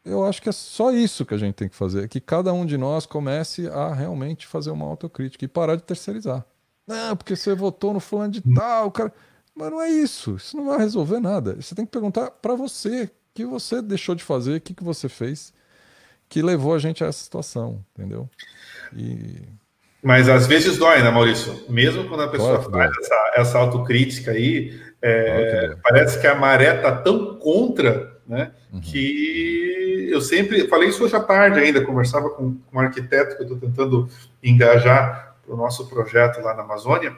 eu acho que é só isso que a gente tem que fazer, é que cada um de nós comece a realmente fazer uma autocrítica e parar de terceirizar. Não, porque você votou no fulano de tal, cara. Mas não é isso não vai resolver nada. Você tem que perguntar para você, o que você deixou de fazer, o que você fez que levou a gente a essa situação, entendeu? E Mas às vezes dói, né, Maurício? Mesmo quando a claro pessoa que faz dói, essa autocrítica aí, claro que dói. parece que a maré está tão contra, né, Uhum, que eu sempre falei isso hoje à tarde ainda, conversava com um arquiteto que eu estou tentando engajar para o nosso projeto lá na Amazônia,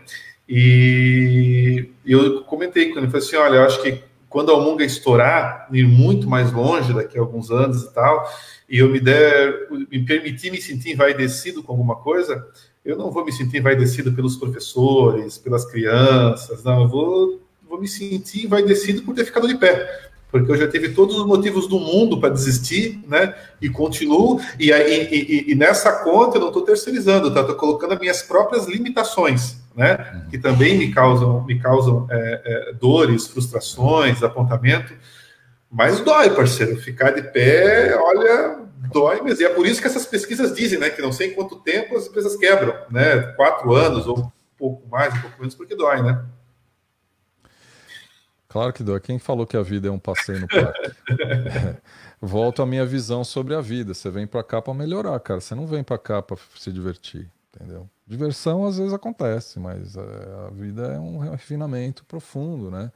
e eu comentei com ele, falei assim, olha, eu acho que quando a Almunga estourar, ir muito mais longe daqui a alguns anos e tal, e eu me permitir me sentir envaidecido com alguma coisa, eu não vou me sentir envaidecido pelos professores, pelas crianças, não, vou me sentir envaidecido por ter ficado de pé, porque eu já tive todos os motivos do mundo para desistir, né? E continuo, e nessa conta eu não estou terceirizando, tá? Estou colocando as minhas próprias limitações, né? Que uhum. também me causam dores, frustrações, apontamento, mas dói, parceiro. Ficar de pé, Dói. olha, dói mesmo. E é por isso que essas pesquisas dizem, né, que não sei em quanto tempo as empresas quebram, né? 4 anos ou Exato. um pouco mais, um pouco menos, porque dói, né? Claro que dói. Quem falou que a vida é um passeio no parque? Volto à minha visão sobre a vida. Você vem pra cá pra melhorar, cara. Você não vem pra cá pra se divertir, entendeu? Diversão às vezes acontece, mas a vida é um refinamento profundo, né?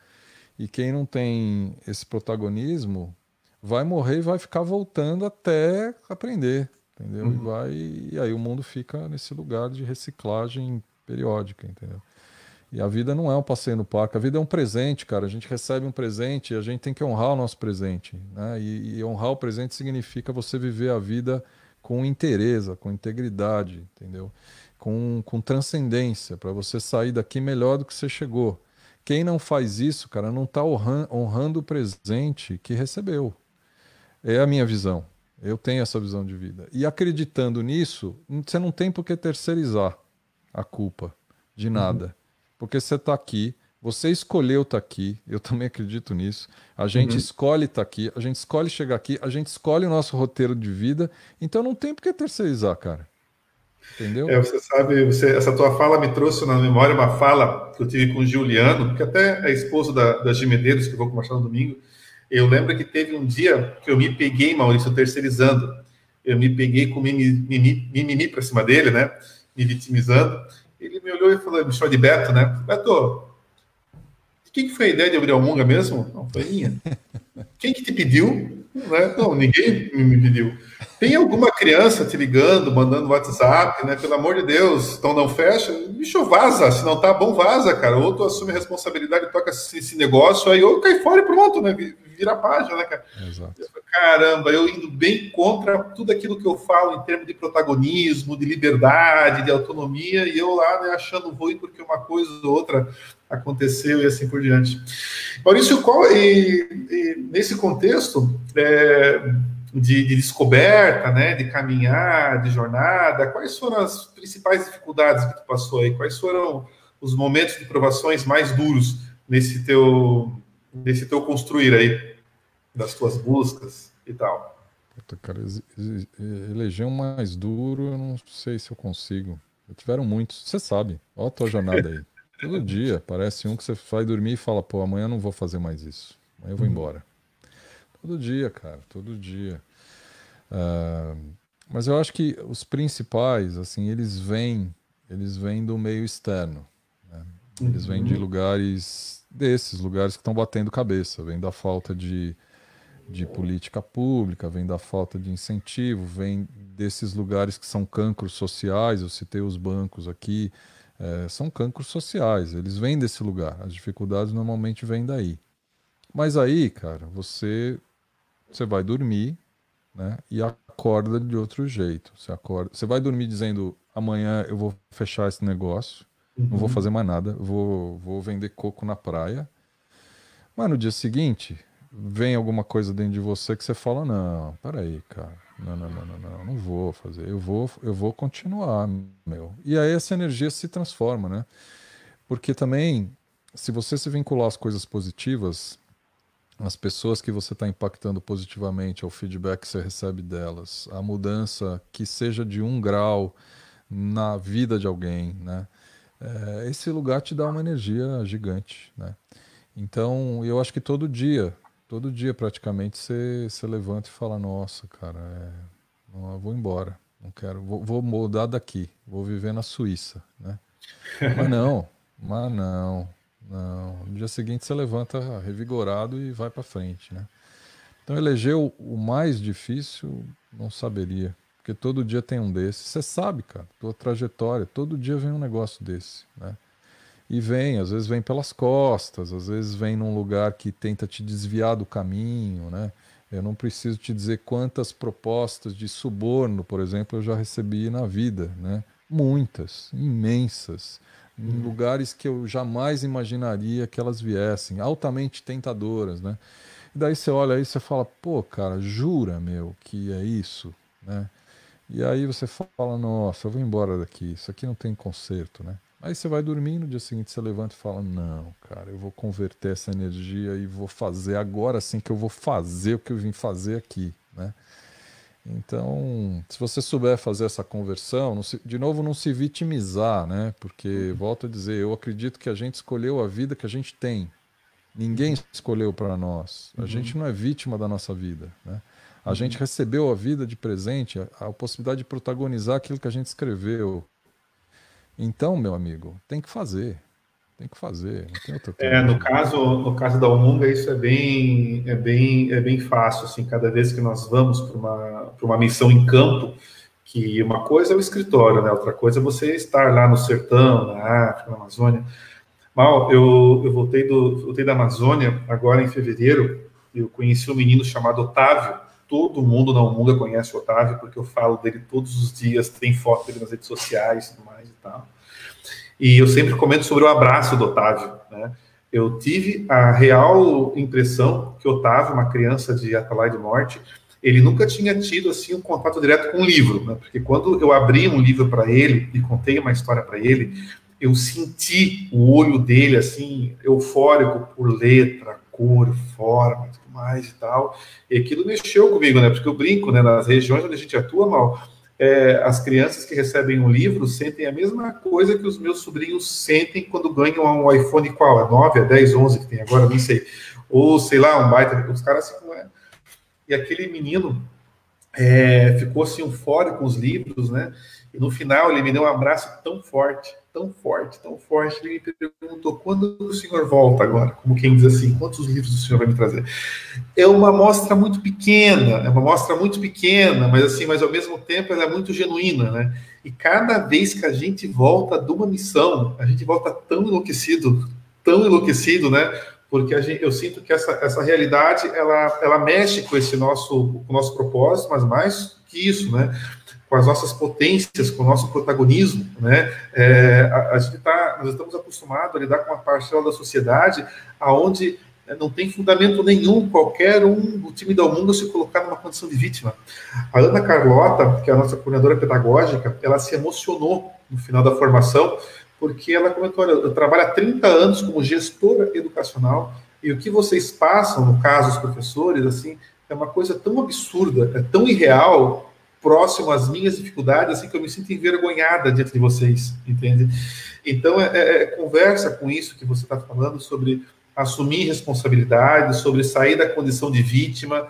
E quem não tem esse protagonismo vai morrer e vai ficar voltando até aprender, entendeu? Uhum. E aí o mundo fica nesse lugar de reciclagem periódica, entendeu? E a vida não é um passeio no parque, a vida é um presente, cara. A gente recebe um presente e a gente tem que honrar o nosso presente, né? E honrar o presente significa você viver a vida com inteireza, com integridade, entendeu? Com transcendência, para você sair daqui melhor do que você chegou. Quem não faz isso, cara, não está honrando o presente que recebeu. É a minha visão. Eu tenho essa visão de vida. E acreditando nisso, você não tem por que terceirizar a culpa de Uhum. nada. Porque você está aqui, você escolheu estar aqui, eu também acredito nisso. A gente Uhum. escolhe estar aqui, a gente escolhe chegar aqui, a gente escolhe o nosso roteiro de vida. Então não tem por que terceirizar, cara. entendeu? Você sabe, essa tua fala me trouxe na memória uma fala que eu tive com o Juliano, que até é esposo da Gi Medeiros, que eu vou conversar no domingo. Eu lembro que teve um dia que eu me peguei, Maurício, terceirizando. Eu me peguei com mimimi para cima dele, né? Me vitimizando. Ele me olhou e falou, me chamou de Beto, né? Beto, quem que foi a ideia de abrir a Almunga mesmo? Não, foi minha. Quem que te pediu? Não, ninguém me pediu. Tem alguma criança te ligando, mandando WhatsApp, né? Pelo amor de Deus, então não fecha. Bicho, vaza. Se não tá bom, vaza, cara. Ou tu assume a responsabilidade, toca esse negócio, aí ou cai fora e pronto, né? Vira a página, né, cara? Exato. Caramba, eu indo bem contra tudo aquilo que eu falo em termos de protagonismo, de liberdade, de autonomia, e eu lá, né, achando ruim porque uma coisa ou outra aconteceu e assim por diante. Maurício, nesse contexto de descoberta, né, de caminhar, de jornada, quais foram as principais dificuldades que tu passou aí? Quais foram os momentos de provações mais duros nesse teu construir aí, das tuas buscas e tal? Puta, cara, eleger um mais duro, eu não sei se eu consigo. Tiveram muitos, você sabe. Olha a tua jornada aí. Todo dia parece um que você vai dormir e fala, pô, amanhã eu não vou fazer mais isso. Amanhã eu vou embora. Todo dia, cara, todo dia. Mas eu acho que os principais, assim, eles vêm do meio externo, né? Eles vêm de lugares lugares que estão batendo cabeça, vem da falta de política pública, vem da falta de incentivo, vem desses lugares que são cancros sociais. Eu citei os bancos aqui, são cancros sociais, eles vêm desse lugar. As dificuldades normalmente vêm daí. Mas aí, cara, você vai dormir, né, e acorda de outro jeito. Você vai dormir dizendo, amanhã eu vou fechar esse negócio, não vou fazer mais nada, vou vender coco na praia. Mas no dia seguinte, vem alguma coisa dentro de você que você fala, não, peraí, cara, não vou fazer, eu vou continuar, meu. E aí essa energia se transforma, né? Porque também, se você se vincular às coisas positivas, as pessoas que você está impactando positivamente, ao feedback que você recebe delas, a mudança que seja de 1 grau na vida de alguém, né? Esse lugar te dá uma energia gigante, né? Então, eu acho que todo dia praticamente você levanta e fala, nossa, cara, não, eu vou embora, não quero, vou mudar daqui, vou viver na Suíça, né? Mas não, não. No dia seguinte você levanta revigorado e vai para frente, né? Então, eleger o mais difícil, não saberia, porque todo dia tem um desses. Você sabe, cara, tua trajetória, todo dia vem um negócio desse, né? E vem, às vezes vem pelas costas, às vezes vem num lugar que tenta te desviar do caminho, né? Eu não preciso te dizer quantas propostas de suborno, por exemplo, eu já recebi na vida, né? Muitas, imensas, em lugares que eu jamais imaginaria que elas viessem, altamente tentadoras, né? E daí você olha aí e você fala, pô, cara, jura, meu, que é isso, né? E aí você fala, nossa, eu vou embora daqui, isso aqui não tem conserto, né? Aí você vai dormir, no dia seguinte você levanta e fala, não, cara, eu vou converter essa energia e vou fazer agora sim que eu vou fazer o que eu vim fazer aqui, né? Então, se você souber fazer essa conversão, de novo, não se vitimizar, né? Porque, volto a dizer, eu acredito que a gente escolheu a vida que a gente tem. Ninguém escolheu para nós. A gente não é vítima da nossa vida, né? A gente recebeu a vida de presente, a possibilidade de protagonizar aquilo que a gente escreveu. Então, meu amigo, tem que fazer, não tem outra coisa. No caso da Almunga, isso é bem fácil, assim, cada vez que nós vamos para uma missão em campo, que uma coisa é o escritório, né? Outra coisa é você estar lá no sertão, na África, na Amazônia. Mal, eu voltei da Amazônia agora em fevereiro. Eu conheci um menino chamado Otávio. Todo mundo na Almunga conhece o Otávio, porque eu falo dele todos os dias, tem foto dele nas redes sociais e tudo mais e tal. E eu sempre comento sobre o abraço do Otávio, né? Eu tive a real impressão que o Otávio, uma criança de Atalaia do Norte, ele nunca tinha tido assim um contato direto com um livro, né? Porque quando eu abri um livro para ele e contei uma história para ele, eu senti o olho dele assim eufórico por letra, cor, forma, tudo mais e tal. E aquilo mexeu comigo, né? Porque eu brinco, né? Nas regiões onde a gente atua, Mal, as crianças que recebem um livro sentem a mesma coisa que os meus sobrinhos sentem quando ganham um iPhone qual? É 9, é 10, 11 que tem agora, não sei. Ou, sei lá, um baita, os caras assim, não é. E aquele menino ficou assim eufórico com os livros, né? E no final ele me deu um abraço tão forte, tão forte, tão forte. Ele me perguntou: quando o senhor volta agora? Como quem diz assim, quantos livros o senhor vai me trazer? É uma amostra muito pequena, mas assim, mas ao mesmo tempo ela é muito genuína, né? E cada vez que a gente volta de uma missão, a gente volta tão enlouquecido, né? Porque eu sinto que essa realidade, ela mexe com com o nosso propósito, mas mais que isso, né? Com as nossas potências, com o nosso protagonismo, né? Nós estamos acostumados a lidar com uma parcela da sociedade aonde não tem fundamento nenhum qualquer um do time da mundo se colocar numa condição de vítima. A Ana Carlota, que é a nossa coordenadora pedagógica, ela se emocionou no final da formação, porque ela comentou: olha, eu trabalho há 30 anos como gestora educacional, e o que vocês passam, no caso, os professores, assim, é uma coisa tão absurda, é tão irreal, próximo às minhas dificuldades, assim, que eu me sinto envergonhada diante de vocês, entende? Então, conversa com isso que você está falando, sobre assumir responsabilidade, sobre sair da condição de vítima,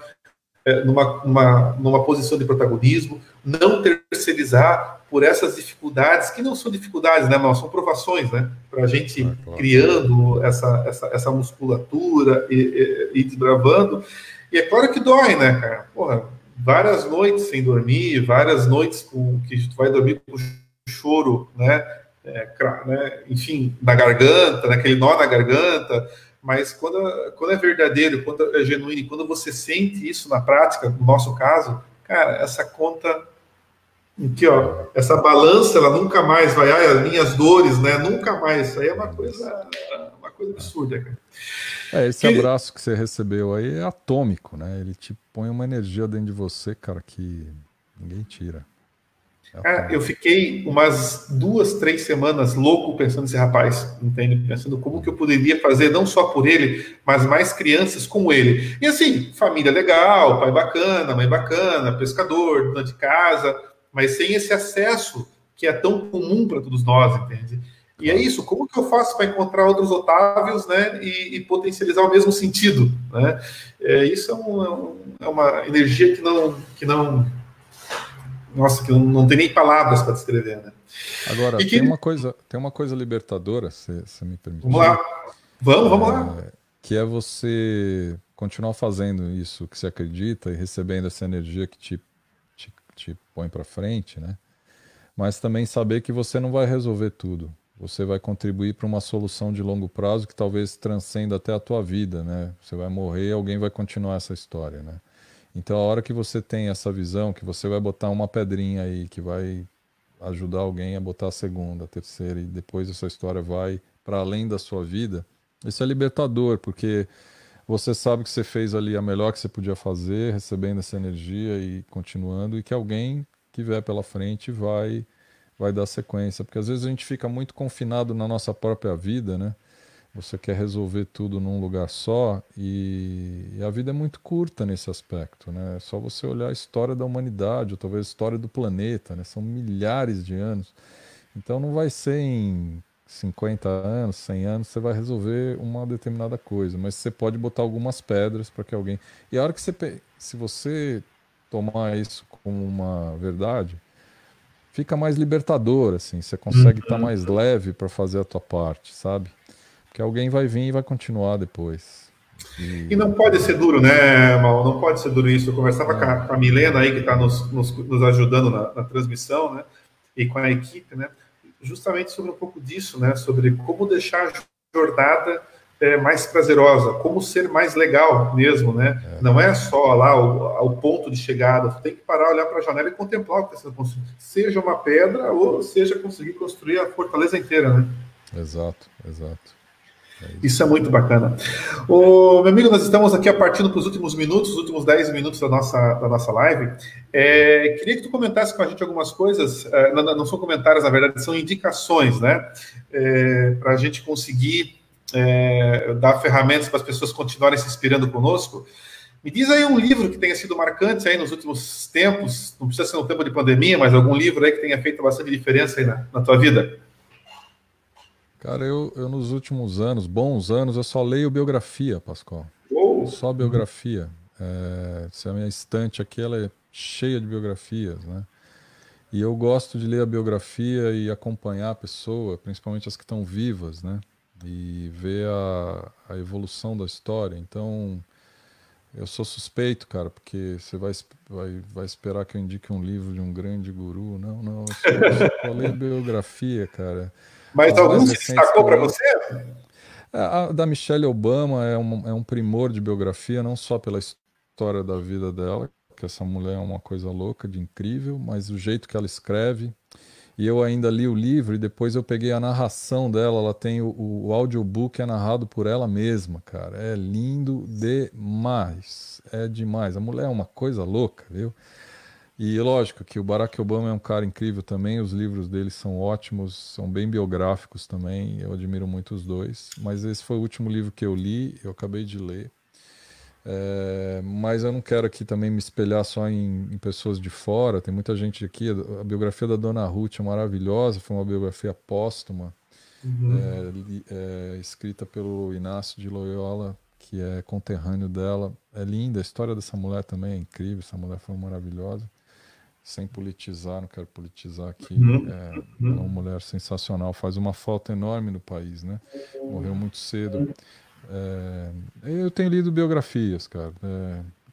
numa posição de protagonismo, não terceirizar por essas dificuldades, que não são dificuldades, né, mas são provações, né, para a gente criando essa musculatura e desbravando. E é claro que dói, né, cara? Porra, várias noites sem dormir, várias noites que tu vai dormir com choro, né, enfim, na garganta, naquele nó na garganta. Mas quando é verdadeiro, quando é genuíno, quando você sente isso na prática, no nosso caso, cara, essa conta aqui, ó, essa balança, ela nunca mais vai, as minhas dores, né? Nunca mais. Isso aí é uma coisa absurda, cara. Esse abraço que você recebeu aí é atômico, né? Ele te põe uma energia dentro de você, cara, que ninguém tira. Eu fiquei umas 2, 3 semanas louco pensando nesse rapaz, entende? Pensando como que eu poderia fazer, não só por ele, mas mais crianças como ele. E assim, família legal, pai bacana, mãe bacana, pescador, dona de casa, mas sem esse acesso que é tão comum para todos nós, entende? E é isso, como que eu faço para encontrar outros Otávios, né, e potencializar o mesmo sentido, né? Isso é uma energia que não nossa, que não tem nem palavras para descrever, né? Agora, tem uma coisa libertadora, se me permite. Vamos lá. Vamos lá. Que é você continuar fazendo isso que você acredita e recebendo essa energia que te põe para frente, né? Mas também saber que você não vai resolver tudo. Você vai contribuir para uma solução de longo prazo que talvez transcenda até a tua vida, né? Você vai morrer e alguém vai continuar essa história, né? Então, a hora que você tem essa visão, que você vai botar uma pedrinha aí, que vai ajudar alguém a botar a segunda, a terceira, e depois essa história vai para além da sua vida, isso é libertador, porque você sabe que você fez ali a melhor que você podia fazer, recebendo essa energia e continuando, e que alguém que vier pela frente vai dar sequência. Porque às vezes a gente fica muito confinado na nossa própria vida, né? Você quer resolver tudo num lugar só e a vida é muito curta nesse aspecto, né? É só você olhar a história da humanidade, ou talvez a história do planeta, né? São milhares de anos. Então não vai ser em 50 anos, 100 anos, você vai resolver uma determinada coisa, mas você pode botar algumas pedras para que alguém... E a hora que se você tomar isso como uma verdade, fica mais libertador, assim, você consegue estar mais leve para fazer a tua parte, sabe? Que alguém vai vir e vai continuar depois. E não pode ser duro, né, Mal? Não pode ser duro isso. Eu conversava com a Milena aí, que está nos ajudando na transmissão, né? E com a equipe, né? Justamente sobre um pouco disso, né? Sobre como deixar a jornada mais prazerosa, como ser mais legal mesmo, né? Não é só lá o ponto de chegada. Você tem que parar, olhar para a janela e contemplar o que está sendo construído. Seja uma pedra ou seja conseguir construir a fortaleza inteira, né? Exato. Isso é muito bacana. Meu amigo, nós estamos aqui partindo para os últimos minutos, os últimos 10 minutos da nossa live. Queria que tu comentasse com a gente algumas coisas, não são comentários, na verdade, são indicações, né? Para a gente conseguir dar ferramentas para as pessoas continuarem se inspirando conosco. Me diz aí um livro que tenha sido marcante aí nos últimos tempos, não precisa ser no tempo de pandemia, mas algum livro aí que tenha feito bastante diferença aí na tua vida. Cara, eu nos últimos anos, bons anos, eu só leio biografia, Pascoal. Oh. Só biografia. Se a minha estante aqui, ela é cheia de biografias, né? E eu gosto de ler a biografia e acompanhar a pessoa, principalmente as que estão vivas, né? E ver a evolução da história. Então, eu sou suspeito, cara, porque você vai esperar que eu indique um livro de um grande guru. Não, eu só leio biografia, cara. Mas As algum mais se recentes que destacou eu para li. você? A da Michelle Obama é um primor de biografia, não só pela história da vida dela, que essa mulher é uma coisa louca, de incrível, mas o jeito que ela escreve. E eu ainda li o livro e depois eu peguei a narração dela. Ela tem o audiobook é narrado por ela mesma, cara. É lindo demais. É demais. A mulher é uma coisa louca, viu? E lógico que o Barack Obama é um cara incrível também, os livros dele são ótimos, são bem biográficos também, eu admiro muito os dois. Mas esse foi o último livro que eu li, eu acabei de ler. Mas eu não quero aqui também me espelhar só em pessoas de fora, tem muita gente aqui. A biografia da Dona Ruth é maravilhosa, foi uma biografia póstuma, escrita pelo Inácio de Loyola, que é conterrâneo dela. É linda, a história dessa mulher também é incrível, essa mulher foi maravilhosa. Sem politizar, não quero politizar aqui. É uma mulher sensacional, faz uma falta enorme no país, né? Morreu muito cedo. Eu tenho lido biografias, cara.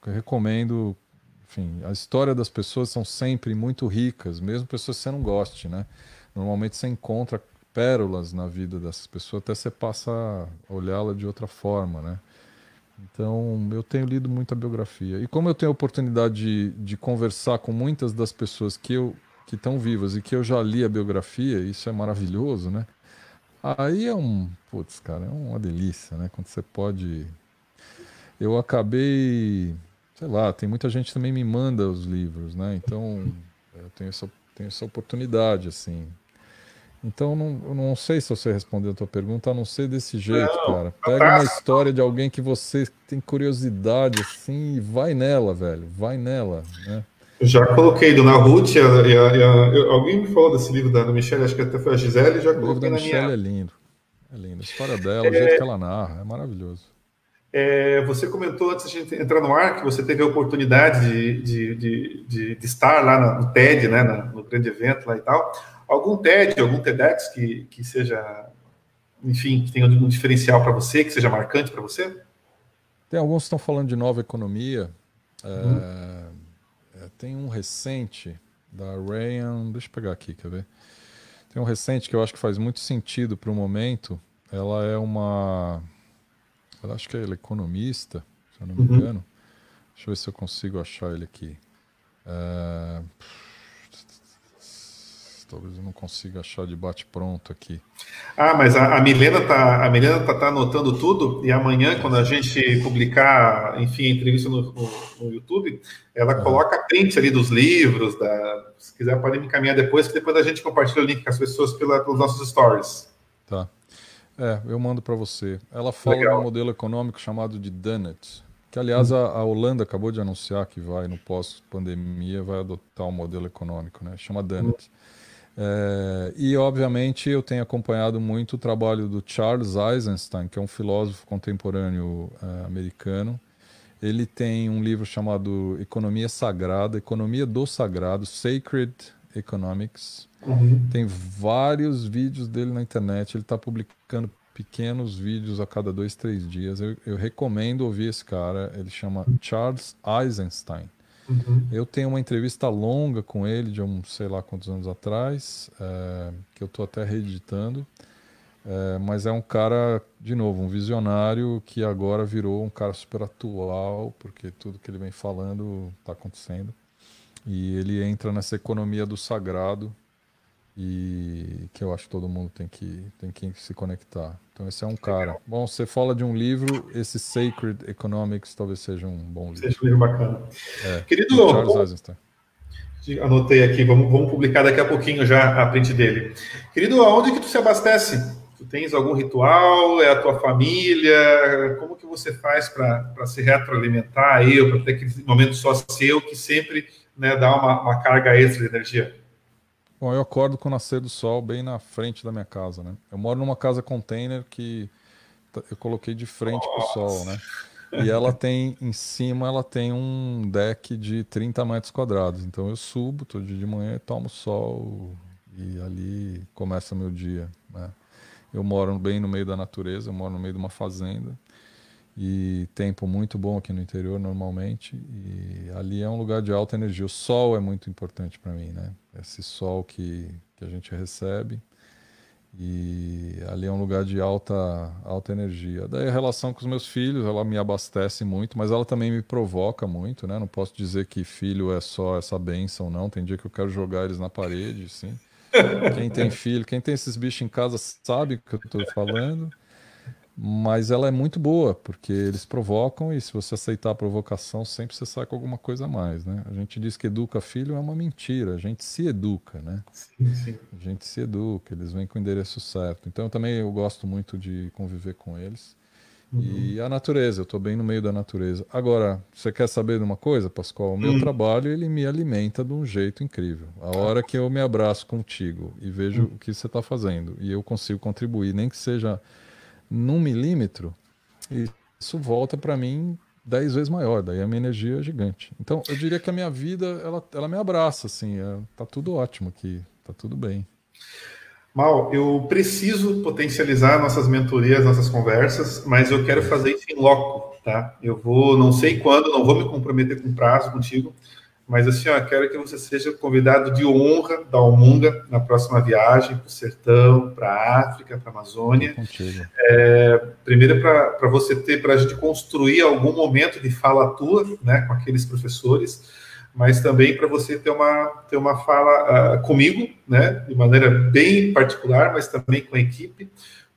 Eu recomendo. Enfim, a história das pessoas são sempre muito ricas, mesmo pessoas que você não goste, né? Normalmente você encontra pérolas na vida dessas pessoas, até você passa a olhá-la de outra forma, né? Então, eu tenho lido muita biografia. E como eu tenho a oportunidade de conversar com muitas das pessoas que estão vivas e que eu já li a biografia, isso é maravilhoso, né? Aí putz, cara, é uma delícia, né? Quando você pode. Eu acabei, sei lá, tem muita gente que também me manda os livros, né? Então, eu tenho essa oportunidade, assim. Então, eu não sei se você respondeu a tua pergunta, a não ser desse jeito, Não, cara. Pega uma fantástico. história de alguém que você tem curiosidade, assim, e vai nela, velho. Vai nela, né? Eu já coloquei Dona Ruth, alguém me falou desse livro da Michelle, acho que até foi a Gisele, já O livro da coloquei na Michelle minha. é lindo. É lindo. A história dela, o jeito que ela narra, é maravilhoso. Você comentou antes de a gente entrar no ar que você teve a oportunidade de estar lá no TED, né, no grande evento lá e tal. Algum TED, algum TEDx que seja, enfim, que tenha um diferencial para você, que seja marcante para você? Tem alguns que estão falando de nova economia. Uhum. Tem um recente da Ryan. Deixa eu pegar aqui, quer ver? Tem um recente que eu acho que faz muito sentido para o momento. Ela é uma. Eu acho que ela é economista, se eu não me Uhum. engano. Deixa eu ver se eu consigo achar ele aqui. É, Talvez eu não consiga achar de bate-pronto aqui. Mas a Milena tá anotando tudo e amanhã, quando a Exato. gente publicar, enfim, a entrevista no YouTube, ela Aham, coloca prints ali dos livros, se quiser pode me encaminhar depois, que depois a gente compartilha o link com as pessoas pelos nossos stories. tá. Eu mando para você. Ela fala de um Legal. modelo econômico chamado de Donut, que aliás a Holanda acabou de anunciar que vai, no pós-pandemia, vai adotar um modelo econômico, né? Chama Donut. E, obviamente, eu tenho acompanhado muito o trabalho do Charles Eisenstein, que é um filósofo contemporâneo americano. Ele tem um livro chamado Economia Sagrada, Economia do Sagrado, Sacred Economics. Uhum. Tem vários vídeos dele na internet. Ele está publicando pequenos vídeos a cada 2, 3 dias. Eu recomendo ouvir esse cara. Ele chama Charles Eisenstein. Uhum. Eu tenho uma entrevista longa com ele de sei lá quantos anos atrás, que eu estou até reeditando. Mas é um cara, de novo, um visionário que agora virou um cara super atual, porque tudo que ele vem falando está acontecendo. E ele entra nessa economia do sagrado e que eu acho que todo mundo tem que se conectar. Então esse é um cara. Bom, você fala de um livro, esse Sacred Economics talvez seja um bom livro. Seja um livro bacana. Do Querido, Charles Eisenstein. anotei aqui, vamos publicar daqui a pouquinho já a print dele. Querido, aonde que tu se abastece? Tu tens algum ritual? É a tua família? Como que você faz para se retroalimentar aí, ou para ter aquele momento só seu que sempre, né, dá uma carga extra de energia? Bom, eu acordo com o nascer do sol bem na frente da minha casa, né? Eu moro numa casa container que eu coloquei de frente para o sol, Nossa. né? E ela tem, em cima, ela tem um deck de 30 metros quadrados. Então eu subo todo dia de manhã e tomo sol e ali começa meu dia, né? Eu moro bem no meio da natureza, eu moro no meio de uma fazenda e tempo muito bom aqui no interior normalmente. E ali é um lugar de alta energia. O sol é muito importante para mim, né? Esse sol que a gente recebe. E ali é um lugar de alta energia. Daí a relação com os meus filhos, ela me abastece muito, mas ela também me provoca muito, né? Não posso dizer que filho é só essa bênção, não. Tem dia que eu quero jogar eles na parede, sim. Quem tem filho, quem tem esses bichos em casa sabe o que eu estou falando. Mas ela é muito boa, porque eles provocam e se você aceitar a provocação, sempre você sai com alguma coisa a mais, né? A gente diz que educa filho, é uma mentira. A gente se educa, né? Sim, sim. A gente se educa, eles vêm com o endereço certo. Então também eu gosto muito de conviver com eles. Uhum. E a natureza, eu estou bem no meio da natureza. Agora, você quer saber de uma coisa, Pascoal? O meu Hum, trabalho, ele me alimenta de um jeito incrível. A hora que eu me abraço contigo e vejo hum. o que você está fazendo e eu consigo contribuir, nem que seja num milímetro, isso volta para mim 10 vezes maior, daí a minha energia é gigante. Então, eu diria que a minha vida, ela me abraça, assim, tá tudo ótimo aqui, tá tudo bem. Mal, eu preciso potencializar nossas mentorias, nossas conversas, mas eu quero fazer isso em loco, tá? Eu vou, não sei quando, não vou me comprometer com prazo contigo, mas assim, ó, quero que você seja convidado de honra da Almunga na próxima viagem para o sertão, para a África, para a Tô Amazônia. contigo. Primeiro, para você ter, para a gente construir algum momento de fala tua, né, com aqueles professores, mas também para você ter uma fala comigo, né, de maneira bem particular, mas também com a equipe,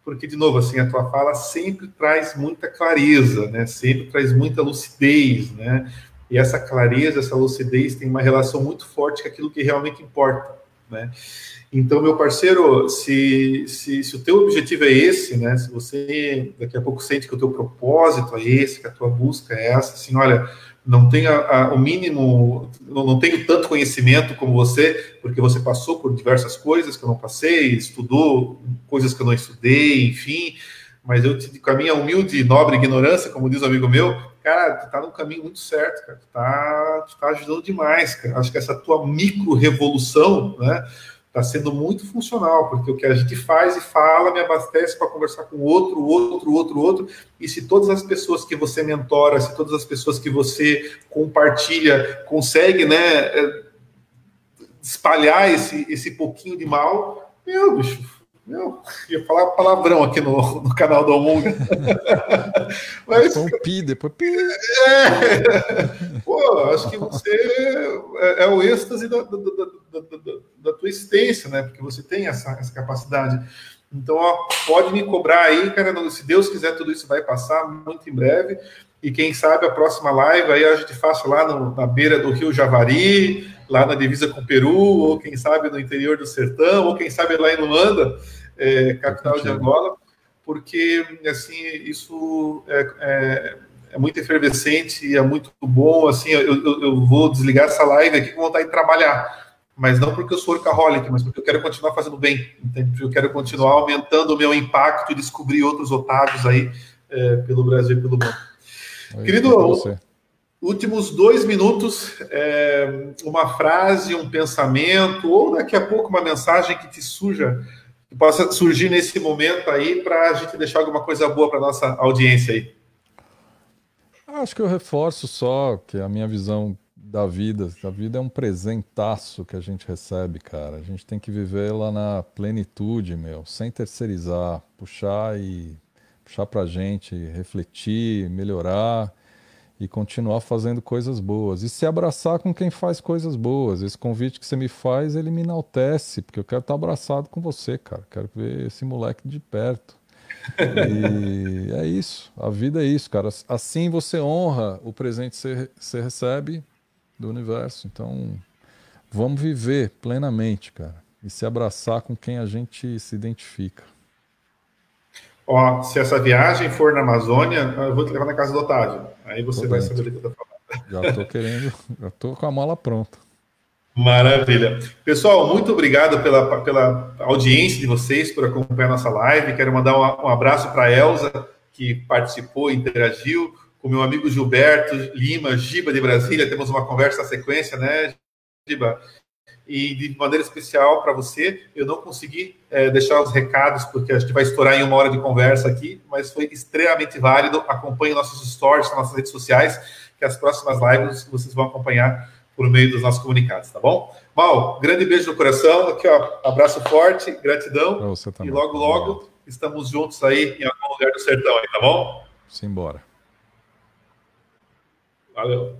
porque, de novo, assim, a tua fala sempre traz muita clareza, né, sempre traz muita lucidez, né, e essa clareza, essa lucidez tem uma relação muito forte com aquilo que realmente importa, né. Então, meu parceiro, se o teu objetivo é esse, né? Se você daqui a pouco sente que o teu propósito é esse, que a tua busca é essa, assim, olha, não tenho o mínimo, não tenho tanto conhecimento como você, porque você passou por diversas coisas que eu não passei, estudou coisas que eu não estudei, enfim, mas eu com a minha humilde e nobre ignorância, como diz um amigo meu, cara, tu tá no caminho muito certo, cara, tu tá ajudando demais, cara. Acho que essa tua micro-revolução, né? Está sendo muito funcional, porque o que a gente faz e fala me abastece para conversar com outro. E se todas as pessoas que você mentora, se todas as pessoas que você compartilha, consegue, né, espalhar esse pouquinho de mal, meu bicho, meu, ia falar palavrão aqui no canal do Amonga. Acho que Mas foi um pi, depois pi. pô, acho que você é o êxtase da tua existência, né? Porque você tem essa capacidade. Então, ó, pode me cobrar aí, cara. Se Deus quiser, tudo isso vai passar muito em breve. E quem sabe a próxima live aí a gente faça lá na beira do Rio Javari, lá na divisa com o Peru, ou quem sabe no interior do sertão, ou quem sabe lá em Luanda, Tô capital de contigo. Angola, porque assim isso é muito efervescente e é muito bom. Assim, eu vou desligar essa live aqui com vontade de trabalhar. Mas não porque eu sou workaholic, mas porque eu quero continuar fazendo bem. Entende? Eu quero continuar Isso. aumentando o meu impacto e descobrir outros otários aí pelo Brasil e pelo mundo. É isso, tô com Querido, você. últimos 2 minutos, uma frase, um pensamento, ou daqui a pouco uma mensagem que te surja, que possa surgir nesse momento aí, para a gente deixar alguma coisa boa para nossa audiência aí. Acho que eu reforço só que a minha visão da vida é um presentaço que a gente recebe, cara. A gente tem que viver ela na plenitude, meu, sem terceirizar, puxar pra gente, refletir, melhorar e continuar fazendo coisas boas. E se abraçar com quem faz coisas boas. Esse convite que você me faz, ele me enaltece, porque eu quero estar abraçado com você, cara. Quero ver esse moleque de perto. E é isso, a vida é isso, cara. Assim você honra o presente que você recebe do universo. Então, vamos viver plenamente, cara. E se abraçar com quem a gente se identifica. Ó, se essa viagem for na Amazônia, eu vou te levar na casa do Otávio. Aí você vai saber do que eu tô falando. Já tô querendo, já tô com a mala pronta. Maravilha. Pessoal, muito obrigado pela audiência de vocês, por acompanhar nossa live. Quero mandar um abraço para a Elza, que participou, interagiu, com meu amigo Gilberto Lima, Giba de Brasília. Temos uma conversa na sequência, né, Giba? E de maneira especial para você, eu não consegui deixar os recados, porque a gente vai estourar em 1 hora de conversa aqui, mas foi extremamente válido. Acompanhe nossos stories, nossas redes sociais, que as próximas lives vocês vão acompanhar por meio dos nossos comunicados, tá bom? Mal, grande beijo no coração, aqui ó, abraço forte, gratidão, e logo, logo estamos juntos aí em algum lugar do sertão aí, tá bom? Simbora. Valeu.